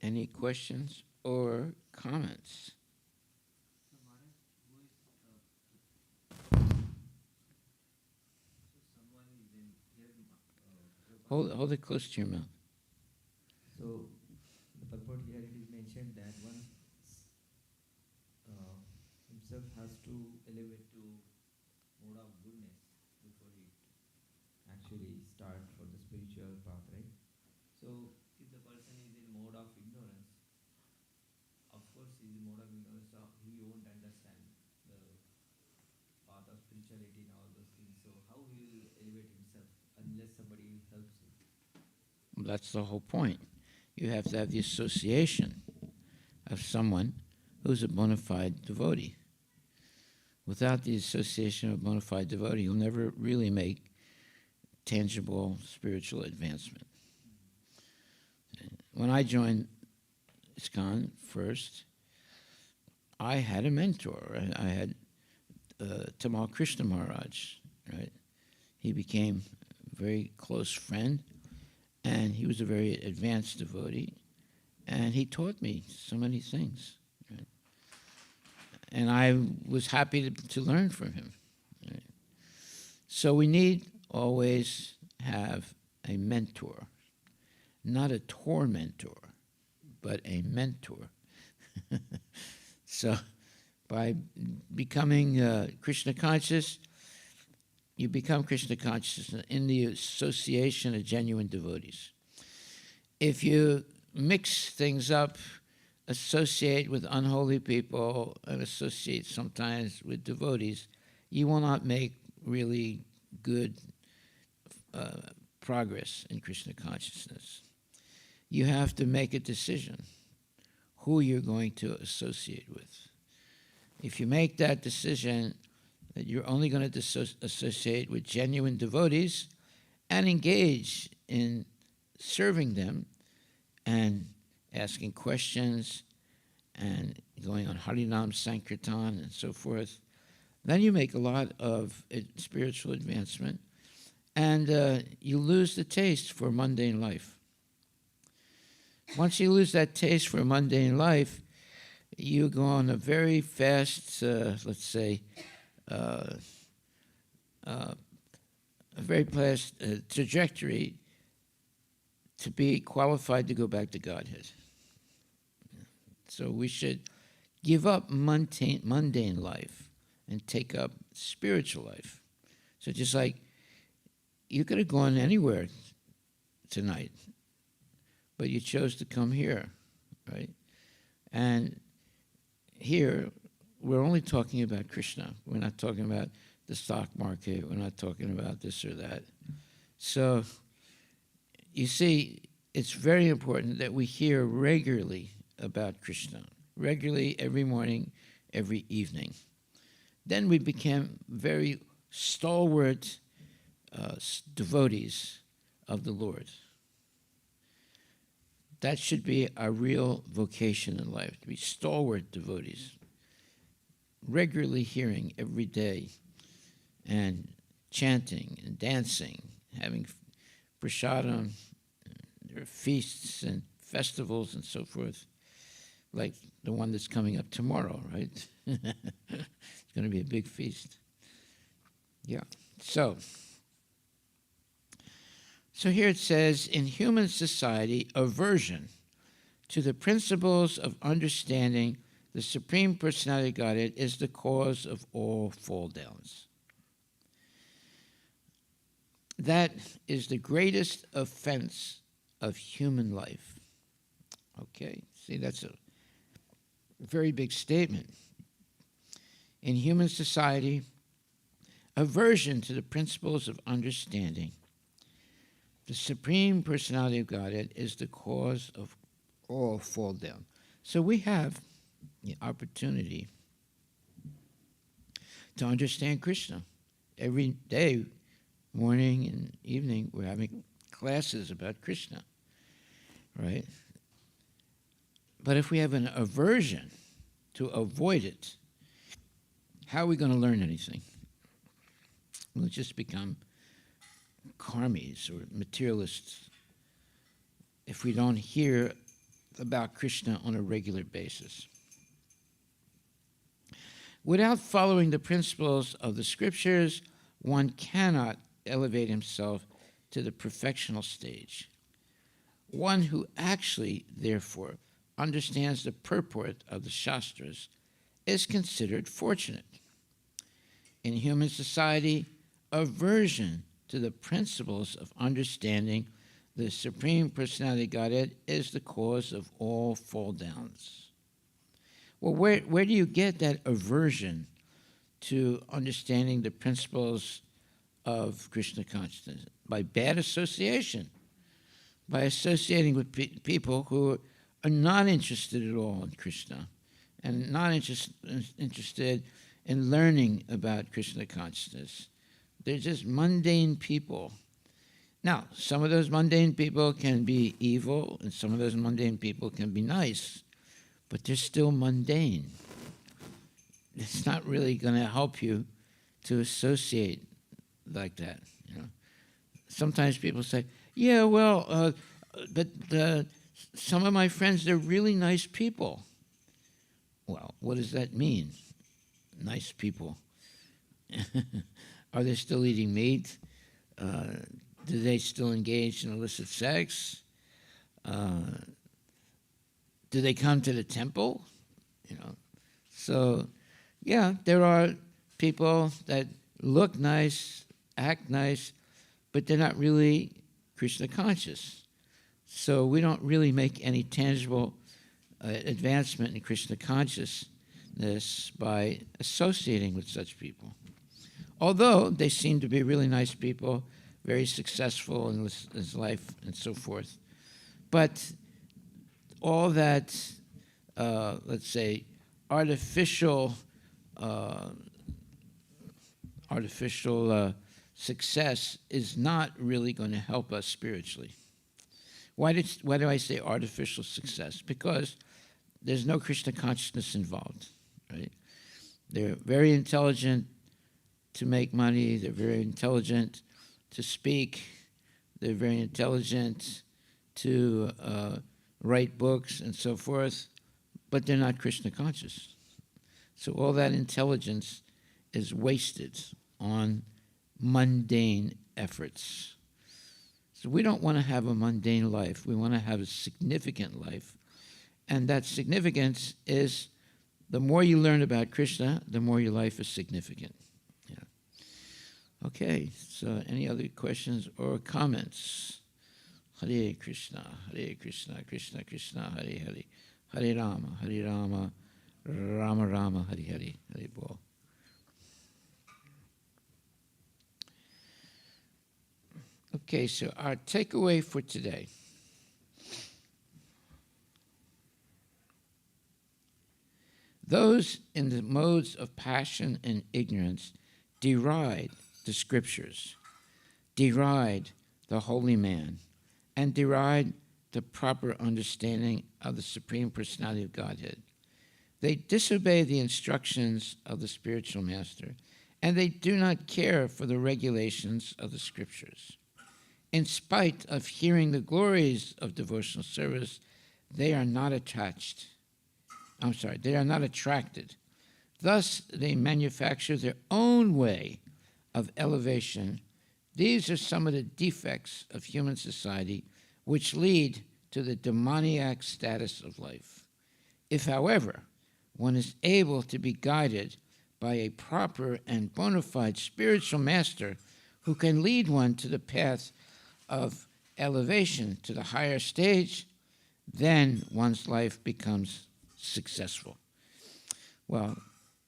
Any questions or comments? Hold it close to your mouth. So, the purport here it is mentioned that one himself has to elevate to mode of goodness before he actually start for the spiritual path, right? So, if the person is in mode of ignorance, of course he is in mode of ignorance, so he won't understand the path of spirituality and all those things. So, how he will elevate himself unless somebody helps him? That's the whole point. You have to have the association of someone who's a bona fide devotee. Without the association of a bona fide devotee, you'll never really make tangible spiritual advancement. When I joined ISKCON first, I had a mentor. I had Tamal Krishna Maharaj, right? He became a very close friend, and he was a very advanced devotee, and he taught me so many things. Right? And I was happy to learn from him. Right? So we need always have a mentor, not a tormentor, but a mentor. So by becoming Krishna conscious, you become Krishna conscious in the association of genuine devotees. If you mix things up, associate with unholy people, and associate sometimes with devotees, you will not make really good progress in Krishna consciousness. You have to make a decision who you're going to associate with. If you make that decision that you're only going to associate with genuine devotees and engage in serving them and asking questions and going on Harinam Sankirtan and so forth, then you make a lot of spiritual advancement, and you lose the taste for mundane life. Once you lose that taste for mundane life, you go on a very fast, a very fast trajectory to be qualified to go back to Godhead. So we should give up mundane life and take up spiritual life. So just like you could have gone anywhere tonight, but you chose to come here, right? And here, we're only talking about Krishna. We're not talking about the stock market. We're not talking about this or that. So you see, it's very important that we hear regularly about Krishna, regularly every morning, every evening. Then we became very stalwart devotees of the Lord. That should be our real vocation in life, to be stalwart devotees, regularly hearing every day and chanting and dancing, having prasadam, there are feasts and festivals and so forth, like the one that's coming up tomorrow, right? It's going to be a big feast. Yeah. So here it says, in human society, aversion to the principles of understanding the Supreme Personality of Godhead is the cause of all fall downs. That is the greatest offense of human life. Okay, see, that's a very big statement. In human society, aversion to the principles of understanding the Supreme Personality of Godhead is the cause of all fall down. So we have the opportunity to understand Krishna. Every day, morning and evening, we're having classes about Krishna, right? But if we have an aversion to avoid it, how are we going to learn anything? We'll just become karmis or materialists if we don't hear about Krishna on a regular basis. Without following the principles of the scriptures, one cannot elevate himself to the perfectional stage. One who actually, therefore, understands the purport of the Shastras is considered fortunate. In human society, aversion to the principles of understanding the Supreme Personality of Godhead is the cause of all fall downs. Well, where do you get that aversion to understanding the principles of Krishna consciousness? By bad association, by associating with people who are not interested at all in Krishna and not interested in learning about Krishna consciousness. They're just mundane people. Now, some of those mundane people can be evil, and some of those mundane people can be nice, but they're still mundane. It's not really going to help you to associate like that. You know, sometimes people say, "Yeah, well, but some of my friends, they're really nice people." Well, what does that mean? Nice people. Are they still eating meat? Do they still engage in illicit sex? Do they come to the temple? You know, so yeah, there are people that look nice, act nice, but they're not really Krishna conscious. So we don't really make any tangible advancement in Krishna consciousness by associating with such people. Although they seem to be really nice people, very successful in his life and so forth. But all that, let's say, artificial success is not really going to help us spiritually. Why do I say artificial success? Because there's no Krishna consciousness involved, right? They're very intelligent to make money. They're very intelligent to speak. They're very intelligent to write books and so forth, but they're not Krishna conscious. So all that intelligence is wasted on mundane efforts. So we don't want to have a mundane life. We want to have a significant life. And that significance is the more you learn about Krishna, the more your life is significant. Yeah. Okay, so any other questions or comments? Hare Krishna, Krishna Krishna, Hare Hare, Hare Rama, Rama Rama, Hare Hare, Hare Bol. Okay, so our takeaway for today. Those in the modes of passion and ignorance deride the scriptures, deride the holy man, and deride the proper understanding of the Supreme Personality of Godhead. They disobey the instructions of the spiritual master, and they do not care for the regulations of the scriptures. In spite of hearing the glories of devotional service, they are not attracted. Thus, they manufacture their own way of elevation. These are some of the defects of human society which lead to the demoniac status of life. If, however, one is able to be guided by a proper and bona fide spiritual master who can lead one to the path of elevation to the higher stage, then one's life becomes successful. Well,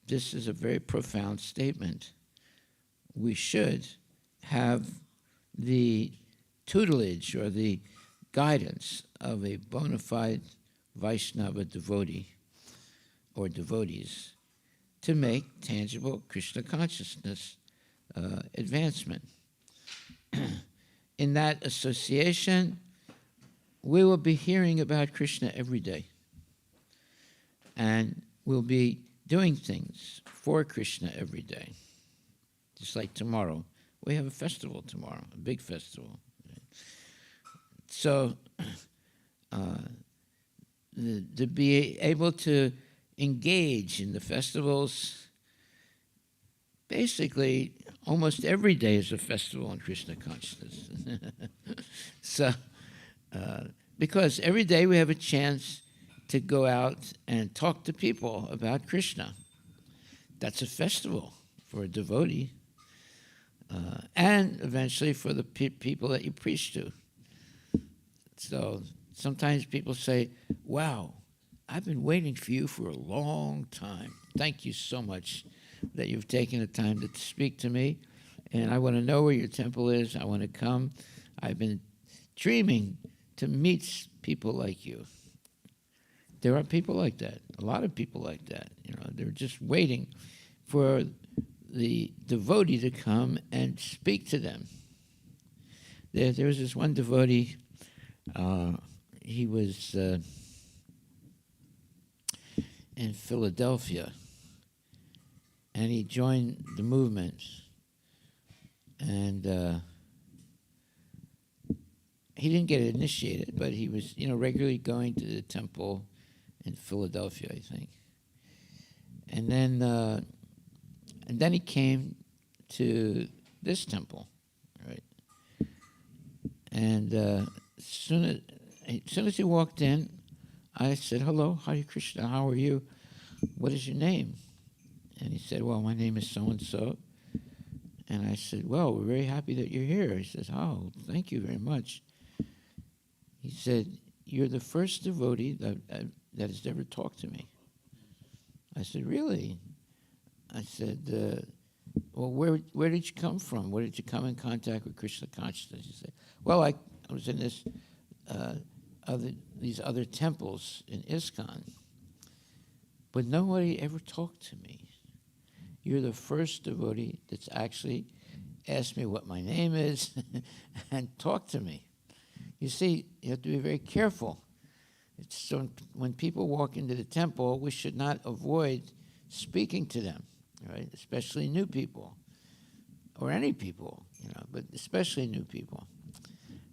this is a very profound statement. We should have the tutelage or the guidance of a bona fide Vaishnava devotee or devotees to make tangible Krishna consciousness advancement. In that association, we will be hearing about Krishna every day. And we'll be doing things for Krishna every day. Just like tomorrow. We have a festival tomorrow, a big festival. So, to be able to engage in the festivals, basically, almost every day is a festival in Krishna consciousness. So, because every day we have a chance to go out and talk to people about Krishna. That's a festival for a devotee, and eventually for the people that you preach to. So sometimes people say, wow, I've been waiting for you for a long time. Thank you so much that you've taken the time to speak to me, and I want to know where your temple is. I want to come. I've been dreaming to meet people like you. There are people like that, a lot of people like that. They're just waiting for the devotee to come and speak to them. There was this one devotee, he was in Philadelphia, and he joined the movement, and he didn't get initiated, but he was, regularly going to the temple in Philadelphia, I think. And then he came to this temple, right? And as soon as he walked in, I said, hello, Hare Krishna, how are you? What is your name? And he said, well, my name is so-and-so. And I said, well, we're very happy that you're here. He says, oh, thank you very much. He said, you're the first devotee that has ever talked to me. I said, really? I said, well, where did you come from? Where did you come in contact with Krishna consciousness? He said, well, I was in these other temples in ISKCON, but nobody ever talked to me. You're the first devotee that's actually asked me what my name is and talked to me. You see, you have to be very careful. So when people walk into the temple, we should not avoid speaking to them, right? Especially new people, or any people, but especially new people.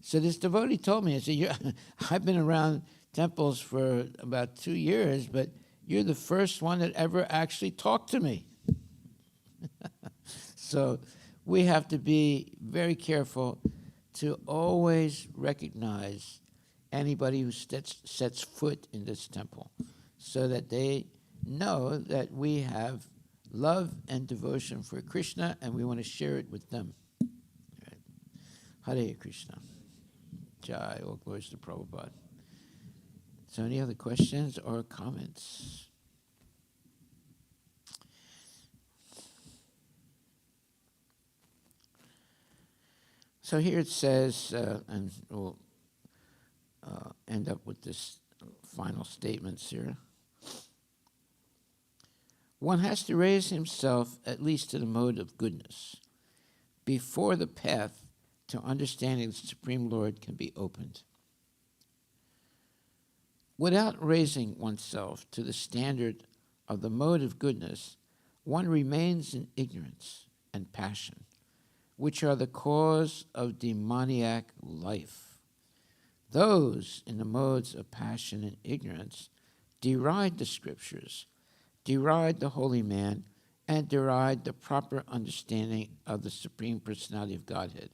So this devotee told me, I said, I've been around temples for about 2 years, but you're the first one that ever actually talked to me. So we have to be very careful to always recognize anybody who sets foot in this temple so that they know that we have love and devotion for Krishna and we want to share it with them. Right. Hare Krishna. Jai, all glories to Prabhupada. So any other questions or comments? So here it says, and we'll end up with this final statements here. One has to raise himself at least to the mode of goodness before the path to understanding the Supreme Lord can be opened. Without raising oneself to the standard of the mode of goodness, one remains in ignorance and passion, which are the cause of demoniac life. Those in the modes of passion and ignorance deride the scriptures, deride the holy man, and deride the proper understanding of the Supreme Personality of Godhead.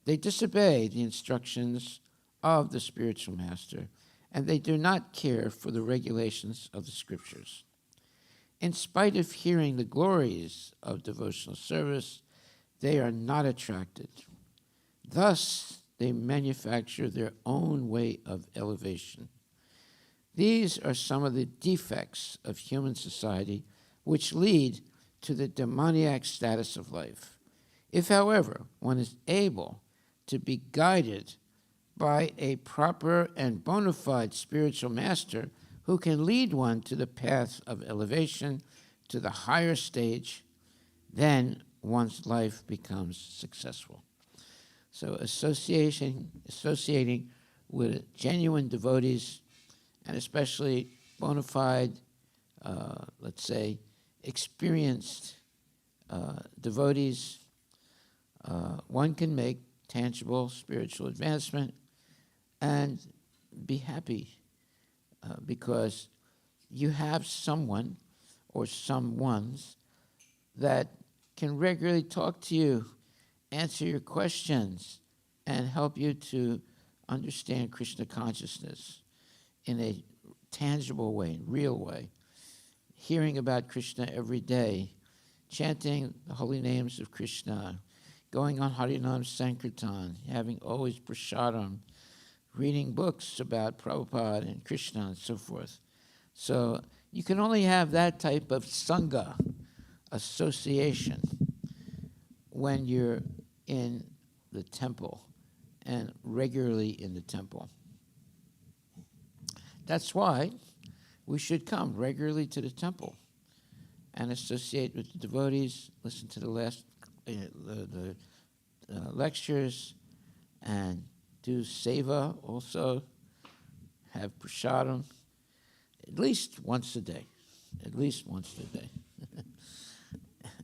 They disobey the instructions of the spiritual master, and they do not care for the regulations of the scriptures. In spite of hearing the glories of devotional service, they are not attracted. Thus, they manufacture their own way of elevation. These are some of the defects of human society which lead to the demoniac status of life. If, however, one is able to be guided by a proper and bona fide spiritual master who can lead one to the path of elevation to the higher stage, then one's life becomes successful. So associating with genuine devotees, and especially bona fide, let's say, experienced devotees, one can make tangible spiritual advancement and be happy because you have someone or someones that can regularly talk to you, answer your questions, and help you to understand Krishna consciousness in a tangible way, real way. Hearing about Krishna every day, chanting the holy names of Krishna, going on Harinam Sankirtan, having always prasadam, reading books about Prabhupada and Krishna and so forth. So you can only have that type of sangha, association, when you're in the temple and regularly in the temple. That's why we should come regularly to the temple and associate with the devotees, listen to the last lectures, and do seva also, have prasadam, at least once a day,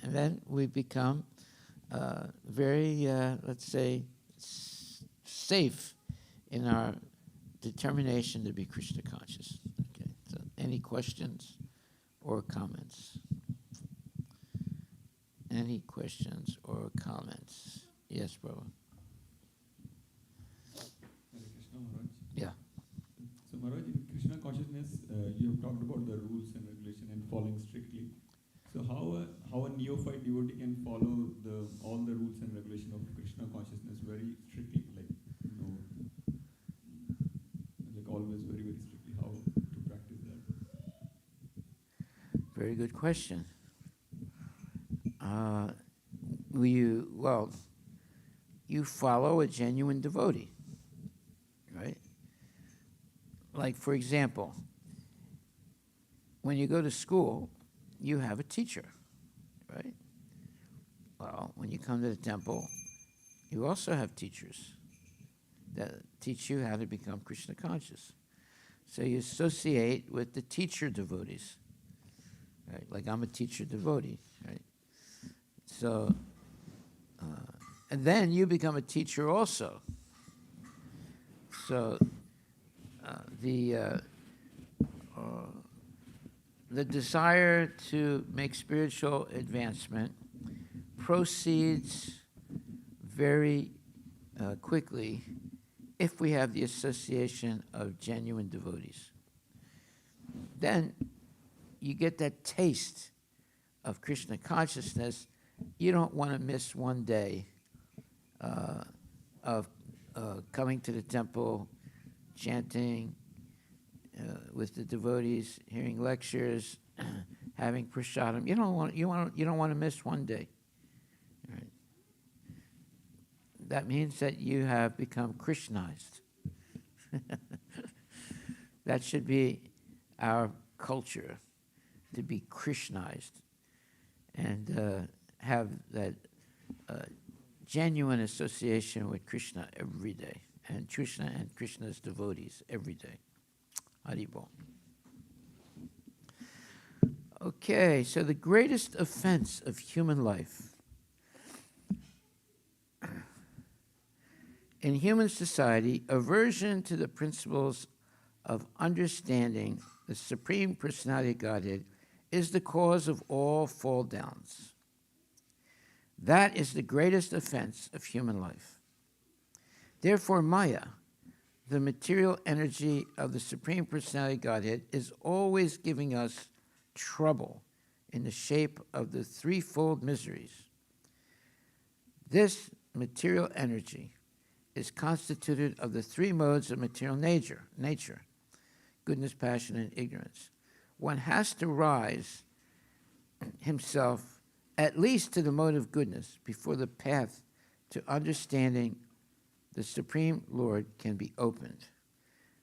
And then we become very, let's say, safe in our determination to be Krishna conscious. Okay, so any questions or comments? Any questions or comments? Yes, brother. Hare Krishna Maharaj. Yeah. So Maharaj, in Krishna consciousness, you have talked about the rules and regulation and following strictly. So how a neophyte devotee can follow all the rules and regulation of Krishna consciousness very strictly, like always very, very strictly, how to practice that? Very good question. You follow a genuine devotee, right? Like, for example, when you go to school, you have a teacher, right? Well, when you come to the temple, you also have teachers that teach you how to become Krishna conscious. So you associate with the teacher devotees, right? Like I'm a teacher devotee, right? So, and then you become a teacher also. So the desire to make spiritual advancement proceeds very quickly if we have the association of genuine devotees. Then you get that taste of Krishna consciousness. You don't want to miss one day of coming to the temple, chanting with the devotees, hearing lectures, having prasadam. You don't want to miss one day. Right. That means that you have become Krishnized. That should be our culture, to be Krishnized and have that genuine association with Krishna every day, and Krishna and Krishna's devotees every day. Haribol. Okay, so the greatest offense of human life in human society, aversion to the principles of understanding the Supreme Personality of Godhead, is the cause of all fall downs. That is the greatest offense of human life. Therefore, Maya, the material energy of the Supreme Personality of Godhead, is always giving us trouble in the shape of the threefold miseries. This material energy is constituted of the three modes of material nature, goodness, passion, and ignorance. One has to rise himself at least to the mode of goodness before the path to understanding the Supreme Lord can be opened.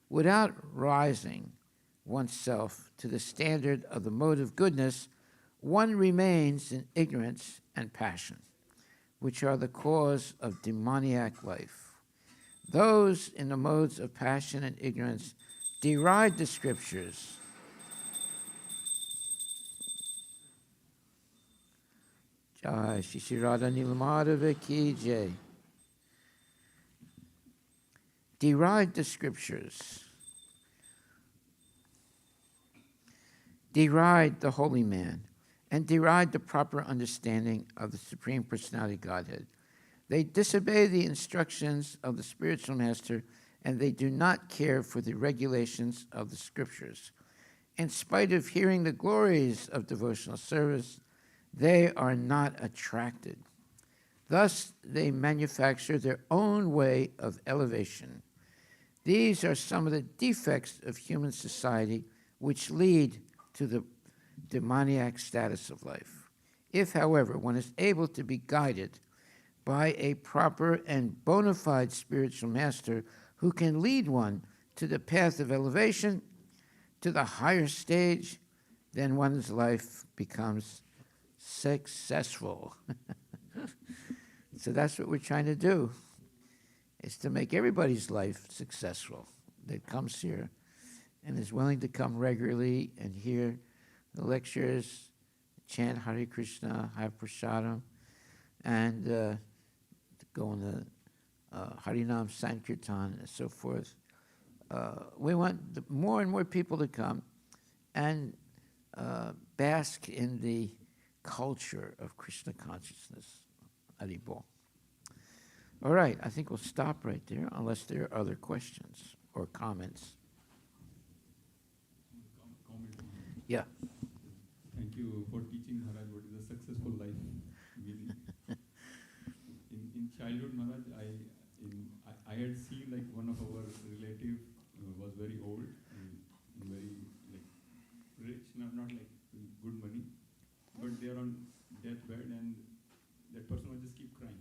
Without rising oneself to the standard of the mode of goodness, one remains in ignorance and passion, which are the cause of demoniac life. Those in the modes of passion and ignorance deride the scriptures. Jai Shri Radha Nilamadhava Ki Jai. Deride the scriptures. Deride the holy man, and deride the proper understanding of the Supreme Personality of Godhead. They disobey the instructions of the spiritual master, and they do not care for the regulations of the scriptures. In spite of hearing the glories of devotional service, they are not attracted. Thus, they manufacture their own way of elevation. These are some of the defects of human society which lead to the demoniac status of life. If, however, one is able to be guided by a proper and bona fide spiritual master who can lead one to the path of elevation, to the higher stage, then one's life becomes successful. So that's what we're trying to do, is to make everybody's life successful that comes here and is willing to come regularly and hear the lectures, chant Hare Krishna, have prasadam, and go on the Harinam Sankirtan and so forth. We want more and more people to come and bask in the culture of Krishna consciousness. Haribol. All right, I think we'll stop right there unless there are other questions or comments. Comment. Yeah. Thank you for teaching Maharaj what is a successful life. Really. in childhood, Maharaj, I had seen like one of our relative was very old and very like rich, not like good money, but they are on deathbed and that person would just keep crying.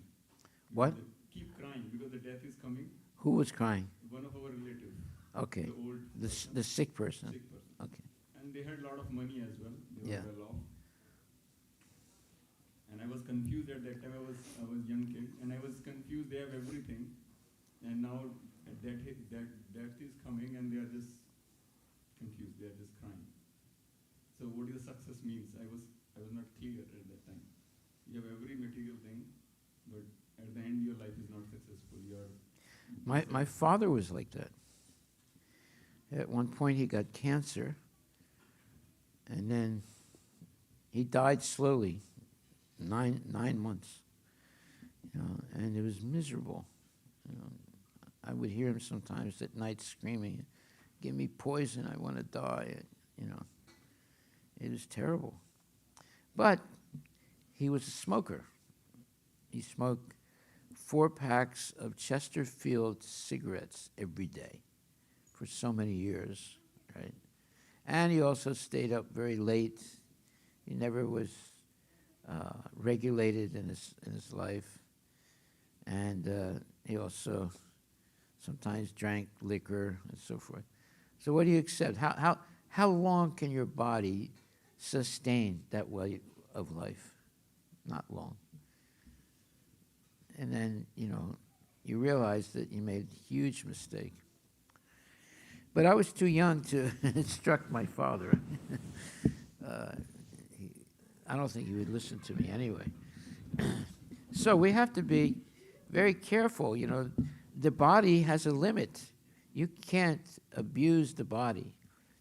What? Keep crying because the death is coming. Who was crying? One of our relatives. Okay. The old The sick person. sick person. Okay. And they had a lot of money as well. They were Yeah. well off. And I was confused at that time. I was young kid, and I was confused. They have everything, and now that death is coming, and they are just confused. They are just crying. So what is success means? I was not clear at that time. You have every material thing, but at the end, your life is not successful. You are. My father was like that. At one point, he got cancer, and then he died slowly, nine months, and it was miserable. I would hear him sometimes at night screaming, "Give me poison, I want to die." It was terrible. But he was a smoker. He smoked 4 packs of Chesterfield cigarettes every day for so many years, right? And he also stayed up very late. He never was regulated in his life. And he also sometimes drank liquor and so forth. So what do you accept? How long can your body sustain that way of life? Not long. And then, you realize that you made a huge mistake. But I was too young to instruct my father. I don't think he would listen to me anyway. So we have to be very careful. The body has a limit. You can't abuse the body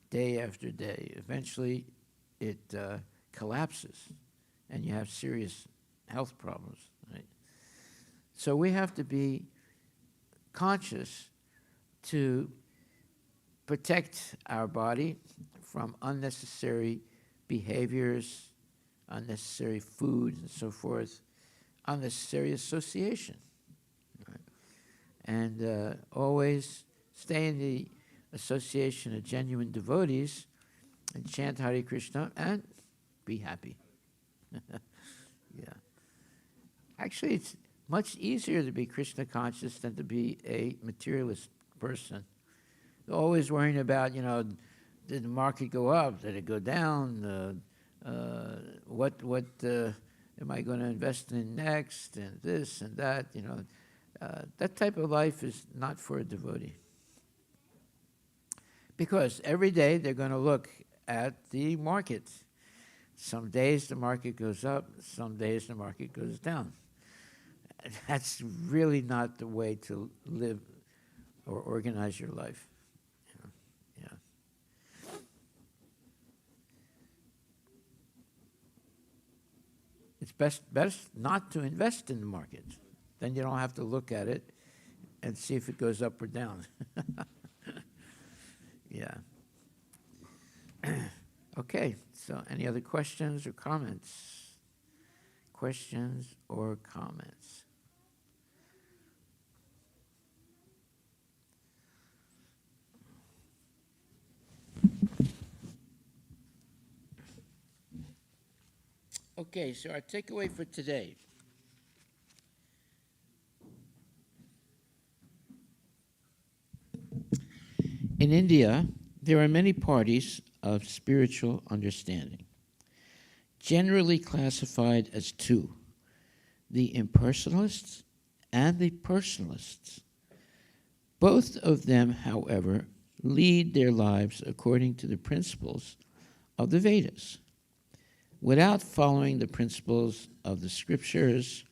day after day. Eventually, it collapses, and you have serious health problems, right? So we have to be conscious to protect our body from unnecessary behaviors, unnecessary food, and so forth, unnecessary association. Right? And always stay in the association of genuine devotees and chant Hare Krishna and be happy. Yeah. Actually, it's much easier to be Krishna conscious than to be a materialist person. Always worrying about, did the market go up? Did it go down? What am I going to invest in next? And this and that, that type of life is not for a devotee. Because every day they're going to look at the market. Some days the market goes up, some days the market goes down. That's really not the way to live or organize your life. Yeah. It's best not to invest in the market. Then you don't have to look at it and see if it goes up or down. Yeah. Okay, so any other questions or comments? Questions or comments? Okay, so our takeaway for today. In India, there are many parties of spiritual understanding, generally classified as 2, the impersonalists and the personalists. Both of them, however, lead their lives according to the principles of the Vedas. Without following the principles of the scriptures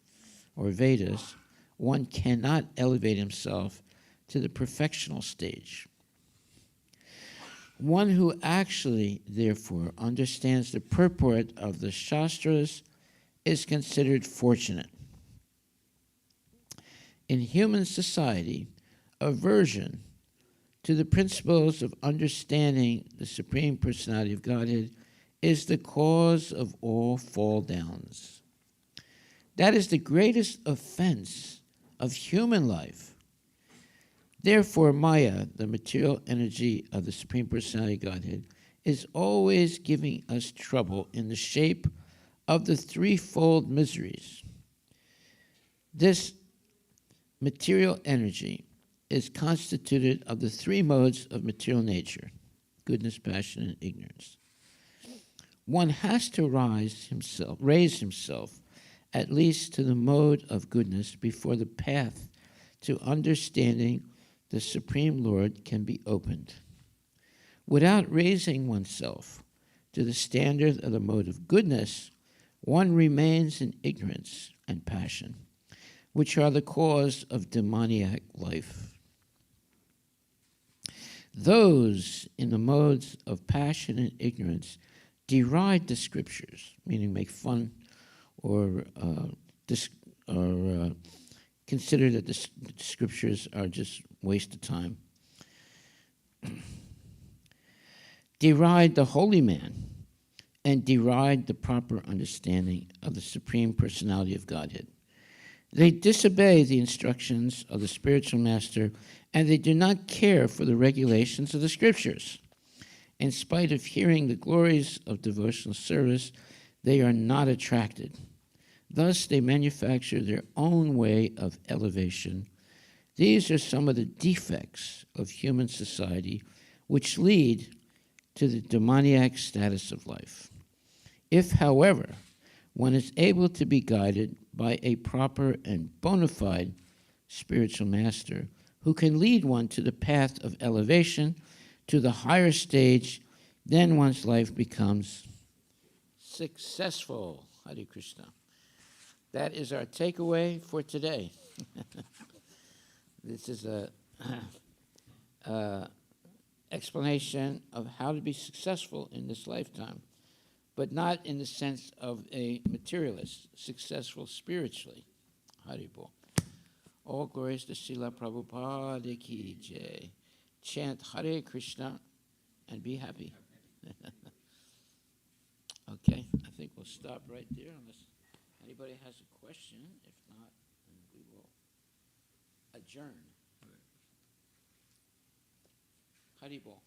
or Vedas, one cannot elevate himself to the perfectional stage. One who actually, therefore, understands the purport of the Shastras is considered fortunate. In human society, aversion to the principles of understanding the Supreme Personality of Godhead is the cause of all fall downs. That is the greatest offense of human life. Therefore, Maya, the material energy of the Supreme Personality of Godhead, is always giving us trouble in the shape of the threefold miseries. This material energy is constituted of the 3 modes of material nature: goodness, passion, and ignorance. One has to raise himself at least to the mode of goodness before the path to understanding the Supreme Lord can be opened. Without raising oneself to the standard of the mode of goodness, one remains in ignorance and passion, which are the cause of demoniac life. Those in the modes of passion and ignorance deride the scriptures, meaning make fun or consider that the scriptures are just waste of time. Deride the holy man and deride the proper understanding of the Supreme Personality of Godhead. They disobey the instructions of the spiritual master, and they do not care for the regulations of the scriptures. In spite of hearing the glories of devotional service, they are not attracted. Thus, they manufacture their own way of elevation. These are some of the defects of human society which lead to the demoniac status of life. If, however, one is able to be guided by a proper and bona fide spiritual master who can lead one to the path of elevation, to the higher stage, then one's life becomes successful. Hare Krishna. That is our takeaway for today. This is a explanation of how to be successful in this lifetime, but not in the sense of a materialist, successful spiritually. Haribol. All glories to Srila Prabhupada ki jai. Chant Hare Krishna and be happy. Okay, I think we'll stop right there unless anybody has a question. If not, then we will adjourn. Haribol.